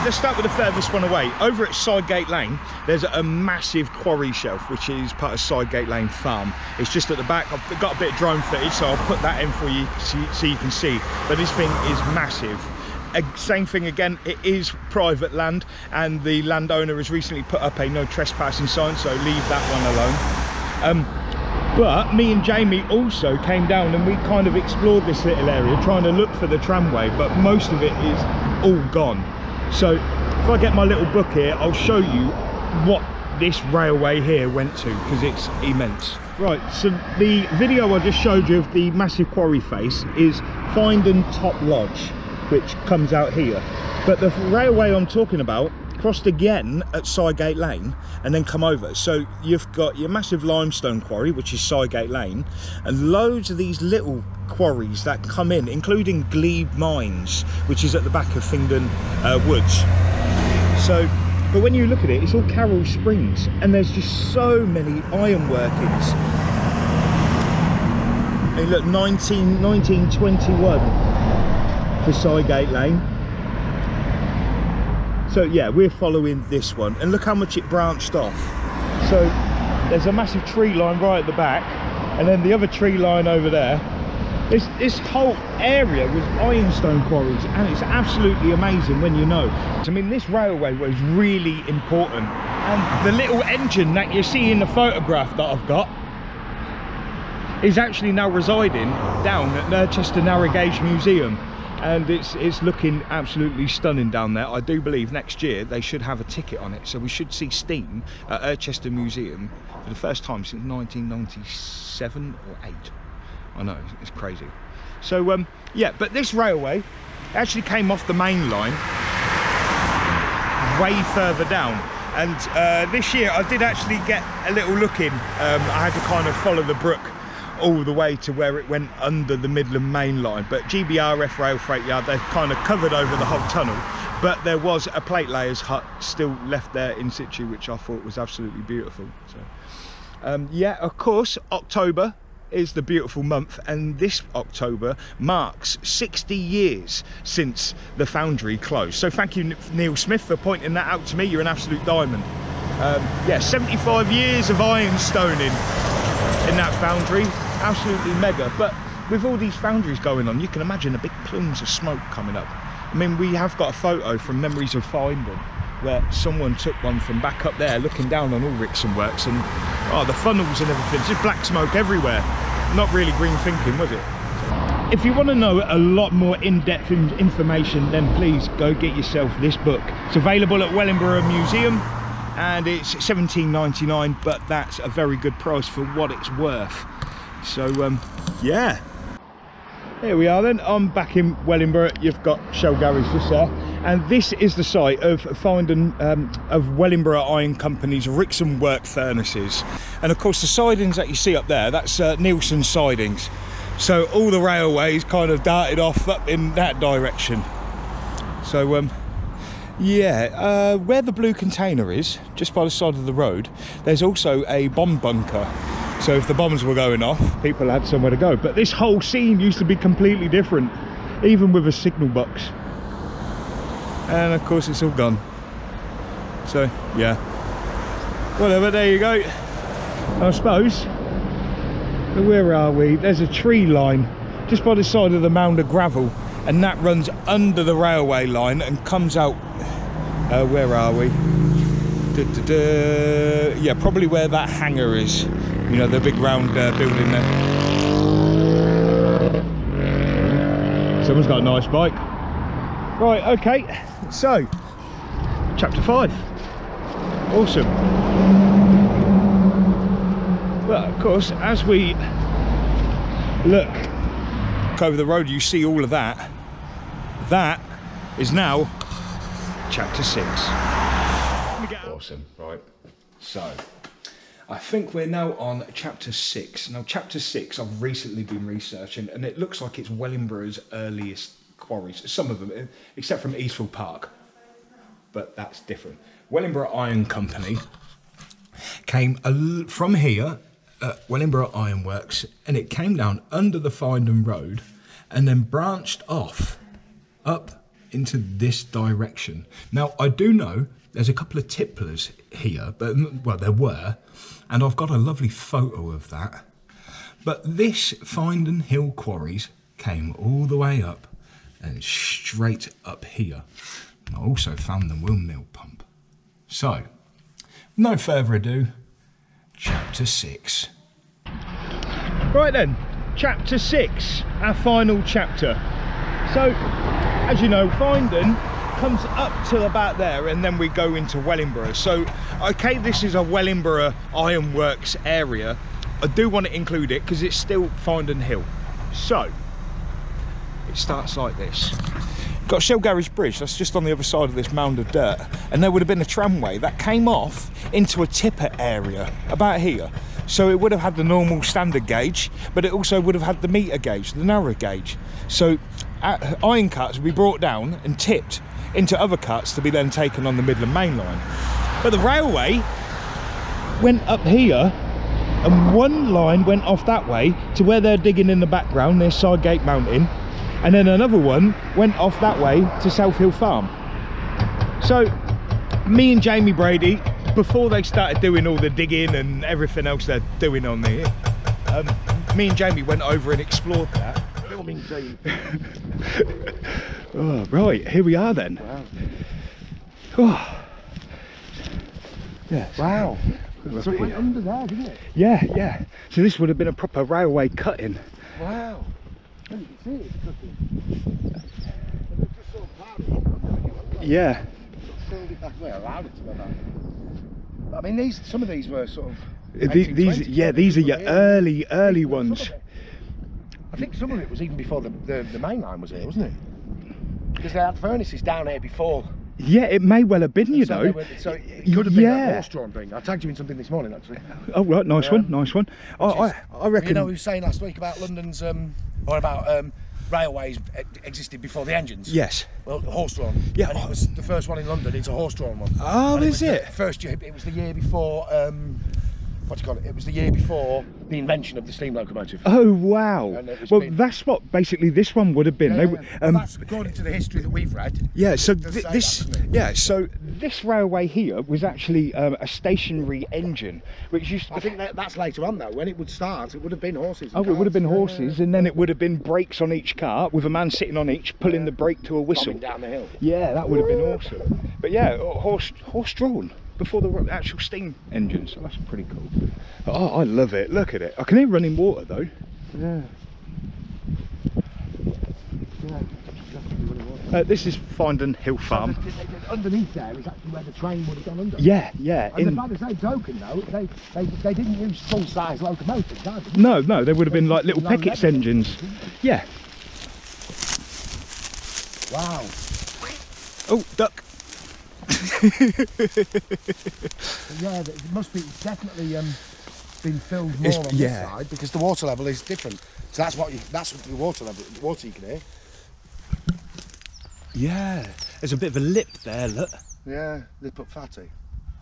let's start with the furthest one away. Over at Sidegate Lane, there's a massive quarry shelf, which is part of Sidegate Lane Farm. It's just at the back. I've got a bit of drone footage, so I'll put that in for you so you can see. But this thing is massive. Same thing again, it is private land, and the landowner has recently put up a no trespassing sign, so leave that one alone. But me and Jamie also came down and we kind of explored this little area, trying to look for the tramway, but most of it is all gone. So if I get my little book here, I'll show you what this railway here went to, because it's immense. Right, so the video I just showed you of the massive quarry face is Finedon Top Lodge, which comes out here. But the railway I'm talking about crossed again at Sidegate Lane and then come over. So you've got your massive limestone quarry, which is Sidegate Lane, and loads of these little quarries that come in, including Glebe Mines, which is at the back of Finedon Woods. So, but when you look at it, it's all Carroll Springs, and there's just so many iron workings. And look, 1921 for Sidegate Lane. So yeah, we're following this one, and look how much it branched off. So there's a massive tree line right at the back, and then the other tree line over there. This whole area was ironstone quarries, and it's absolutely amazing when you know. I mean, this railway was really important, and the little engine that you see in the photograph that I've got is actually now residing down at Nurchester Narrogate Museum. And it's looking absolutely stunning down there. I do believe next year they should have a ticket on it, so we should see steam at Nurchester Museum for the first time since 1997 or 8. I know, it's crazy. So yeah, but this railway actually came off the main line way further down, and this year I did actually get a little look in. I had to kind of follow the brook all the way to where it went under the Midland main line, but GBRF Rail Freight Yard, they've kind of covered over the whole tunnel, but there was a plate layer's hut still left there in situ, which I thought was absolutely beautiful. So yeah, of course, October is the beautiful month, and this October marks 60 years since the foundry closed. So thank you, Neil Smith, for pointing that out to me. You're an absolute diamond. Yeah, 75 years of ironstoning in that foundry. Absolutely mega. But with all these foundries going on, you can imagine the big plumes of smoke coming up. I mean, we have got a photo from Memories of Finedon where someone took one from back up there looking down on Ulrichsen Works, and oh, the funnels and everything, just black smoke everywhere. Not really green thinking, was it? If you want to know a lot more in-depth information, then please go get yourself this book. It's available at Wellingborough Museum, and it's £17.99, but that's a very good price for what it's worth. So yeah, here we are then. I'm back in Wellingborough. You've got Shell Garage just there, and this is the site of Finedon, of Wellingborough Iron Company's Rixham work furnaces. And of course the sidings that you see up there, that's Nielsen sidings. So all the railways kind of darted off up in that direction. So yeah, where the blue container is, just by the side of the road, there's also a bomb bunker. So if the bombs were going off, people had somewhere to go. But this whole scene used to be completely different, even with a signal box. And of course it's all gone. So yeah, whatever, there you go. I suppose, where are we? There's a tree line just by the side of the mound of gravel, and that runs under the railway line and comes out, where are we? Yeah, probably where that hangar is. You know, the big round building there. Someone's got a nice bike. Right, okay, so chapter 5. Awesome. Well, of course, as we look over the road, you see all of that. That is now chapter 6. Awesome, right. So I think we're now on chapter 6. Now chapter 6 I've recently been researching, and it looks like it's Wellingboro's earliest quarries. Some of them, except from Eastfield Park, but that's different. Wellingborough Iron Company came from here Wellingborough Ironworks, and it came down under the Finedon Road and then branched off up into this direction. Now, I do know there's a couple of tipplers here, but, well, there were, and I've got a lovely photo of that. But this Finedon Hill quarries came all the way up and straight up here. I also found the windmill pump. So, no further ado, chapter 6. Right then, chapter 6, our final chapter. So, as you know, Finedon comes up till about there and then we go into Wellingborough. So, okay, this is a Wellingborough Ironworks area. I do want to include it because it's still Finedon Hill. So, it starts like this. Got Shell Garage Bridge, that's just on the other side of this mound of dirt, and there would have been a tramway that came off into a tipper area about here. So it would have had the normal standard gauge, but it also would have had the meter gauge, the narrow gauge. So iron cuts would be brought down and tipped into other cuts to be then taken on the Midland Main Line. But the railway went up here, and one line went off that way to where they're digging in the background near Sidegate Mountain, and then another one went off that way to South Hill Farm. So me and Jamie Brady, before they started doing all the digging and everything else they're doing on there, me and Jamie went over and explored that. Filming team. Oh, right, here we are then. Wow. Oh. Yes. Wow. So it went under there, didn't it? Yeah, yeah. So this would have been a proper railway cutting. Wow. You can see it's cooking. And it's just sort of plowed it. Yeah. Filled it that way, allowed it to go that way. I mean, some of these were sort of. These are your early ones. I think some of it was even before the main line was here, wasn't it? Because they had furnaces down here before. Yeah, it may well have been, you know. So it could have been a horse-drawn thing. I tagged you in something this morning, actually. Oh, right, nice one, nice one. I reckon. You know, we were saying last week about London's, or about railways existed before the engines. Yes. Well, horse-drawn. Yeah. And it was the first one in London. It's a horse-drawn one. Oh, and is it? First year. It was the year before. What do you call it? It was the year before the invention of the steam locomotive. Oh wow! Well, that's what basically this one would have been. Yeah, well, that's according to the history that we've read. Yeah. So so this railway here was actually a stationary engine, which used. I think that's later on though. When it would start, it would have been horses. Oh, it would have been horses, and then it would have been brakes on each cart with a man sitting on each, pulling the brake to a whistle. Coming down the hill. Yeah, that would have been awesome. But yeah, horse-drawn. Before the actual steam engine, so that's pretty cool. Oh, I love it. Look at it. I can hear running water though. Yeah. This is Finedon Hill Farm. So underneath there is actually where the train would have gone under. Yeah, yeah. And by the same token though, they didn't use full-size locomotives, did they? No, they would have been like little Pickett's engines. Yeah. Wow. Oh, duck. Yeah, it must be definitely been filled more on this side because the water level is different. So that's the water level, the water you can hear. Yeah, there's a bit of a lip there, look. Yeah, lip up fatty.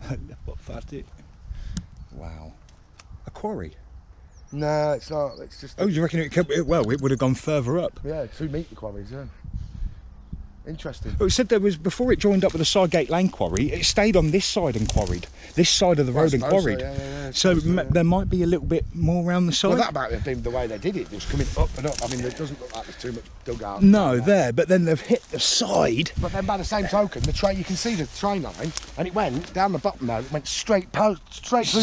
Lip up fatty. Wow. A quarry? No, it's not. It's just. Oh, you reckon it would have gone further up? Yeah, 2 metre quarries. Yeah. Interesting. Well, it said there was, before it joined up with the Sidegate Lane quarry, it stayed on this side and quarried. This side of the road and quarried. So there might be a little bit more around the side. Well, that might have been the way they did it. It was coming up and up. I mean, it doesn't look like there's too much dug out. No, there, but then they've hit the side. But then by the same token, the train, you can see the train line, and it went down the bottom there, it went straight through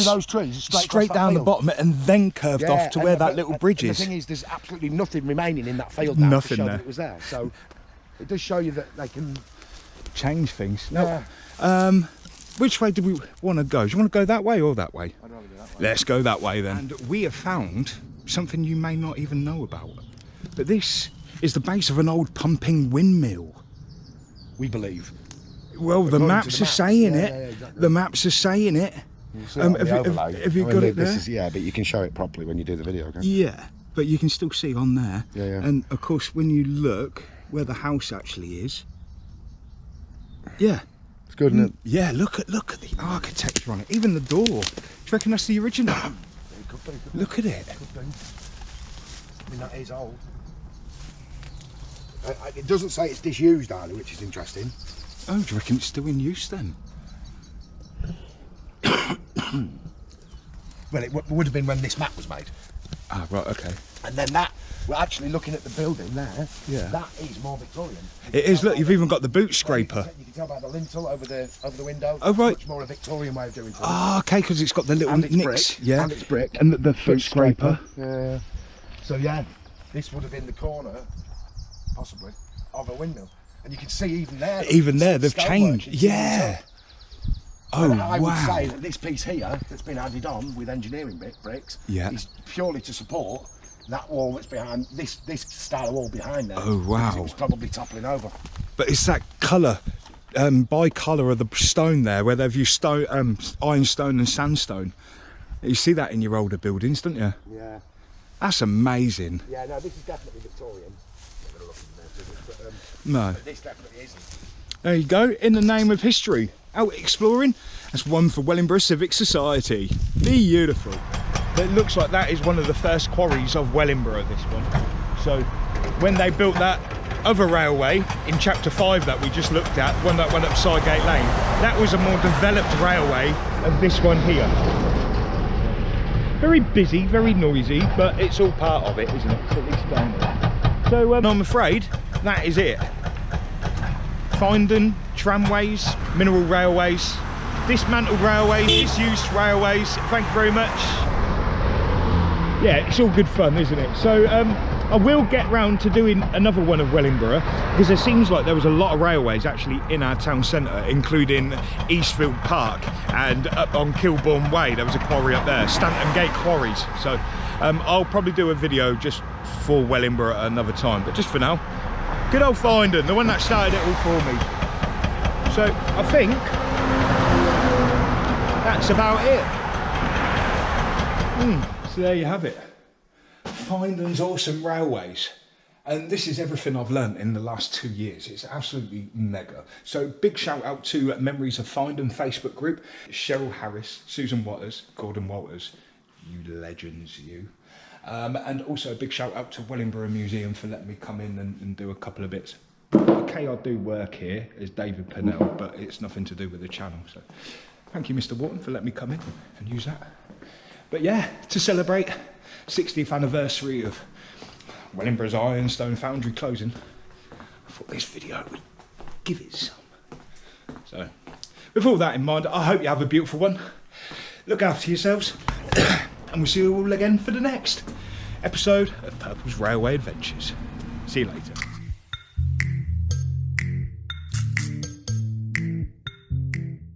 those trees, straight down the bottom, and then curved off to where that little bridge is. The thing is, there's absolutely nothing remaining in that field now to show that it was there. So it does show you that they can change things. Now, which way do we want to go? Do you want to go that way or that way? I'd rather go that way. Let's go that way then. And we have found something you may not even know about. But this is the base of an old pumping windmill. We believe. Well, the maps are saying it. Yeah, exactly. The maps are saying it. Have you got it there? But you can show it properly when you do the video, okay? Yeah, but you can still see on there. Yeah. And of course, when you look where the house actually is, yeah, it's good, isn't it? Yeah, look at the architecture on it. Even the door. Do you reckon that's the original? It could be. Look at it. Could be. I mean, that is old. It doesn't say it's disused either, which is interesting. Oh, do you reckon it's still in use then? Well, it would have been when this map was made. Ah, right, okay. And then that, we're actually looking at the building there. Yeah. That is more Victorian. It is. Look, you've even got the boot scraper. You can tell by the lintel over the window. Oh, right. Much more a Victorian way of doing things. Ah, okay, because it's got the little And it's nicks. brick. Yeah. And it's brick. And the foot Boot scraper. Yeah. So yeah, this would have been the corner, possibly, of a windmill. And you can see even there. Even there, they've stonework changed. is Yeah. Oh, and I would wow. say that this piece here that's been added on with engineering bricks Yeah. is purely to support that wall that's behind this style of wall behind there. Oh, wow. Because it was probably toppling over. But it's that colour, bi-colour of the stone there, where they've used ironstone and sandstone. You see that in your older buildings, don't you? Yeah. That's amazing. Yeah, no, this is definitely Victorian. I'm not going to look in there too much, but No. this definitely isn't. There you go, in the name of history. Out exploring, that's one for Wellingborough Civic Society. Beautiful. It looks like that is one of the first quarries of Wellingborough, this one. So when they built that other railway in chapter 5 that we just looked at, one that went up Sidegate Lane, that was a more developed railway of this one here. Very busy, very noisy, but it's all part of it, isn't it? So at least down there. So I'm afraid that is it. Finedon, tramways, mineral railways, dismantled railways, disused railways. Thank you very much. Yeah, it's all good fun, isn't it? So I will get round to doing another one of Wellingborough, because it seems like there was a lot of railways actually in our town centre, including Eastfield Park, and up on Kilbourne Way there was a quarry up there, Stanton Gate Quarries. So I'll probably do a video just for Wellingborough at another time, but just for now, good old Finedon, the one that started it all for me. So I think that's about it. So there you have it. Finedon's awesome railways. And this is everything I've learnt in the last 2 years. It's absolutely mega. So big shout out to Memories of Finedon Facebook group. Cheryl Harris, Susan Waters, Gordon Walters. You legends, you. And also a big shout out to Wellingborough Museum for letting me come in and do a couple of bits. Okay, I do work here as David Pennell, but it's nothing to do with the channel. So thank you, Mr. Wharton, for letting me come in and use that. But yeah, to celebrate 60th anniversary of Wellingboro's Ironstone Foundry closing, I thought this video would give it some. So with all that in mind, I hope you have a beautiful one. Look after yourselves. And we'll see you all again for the next episode of Purple's Railway Adventures. See you later.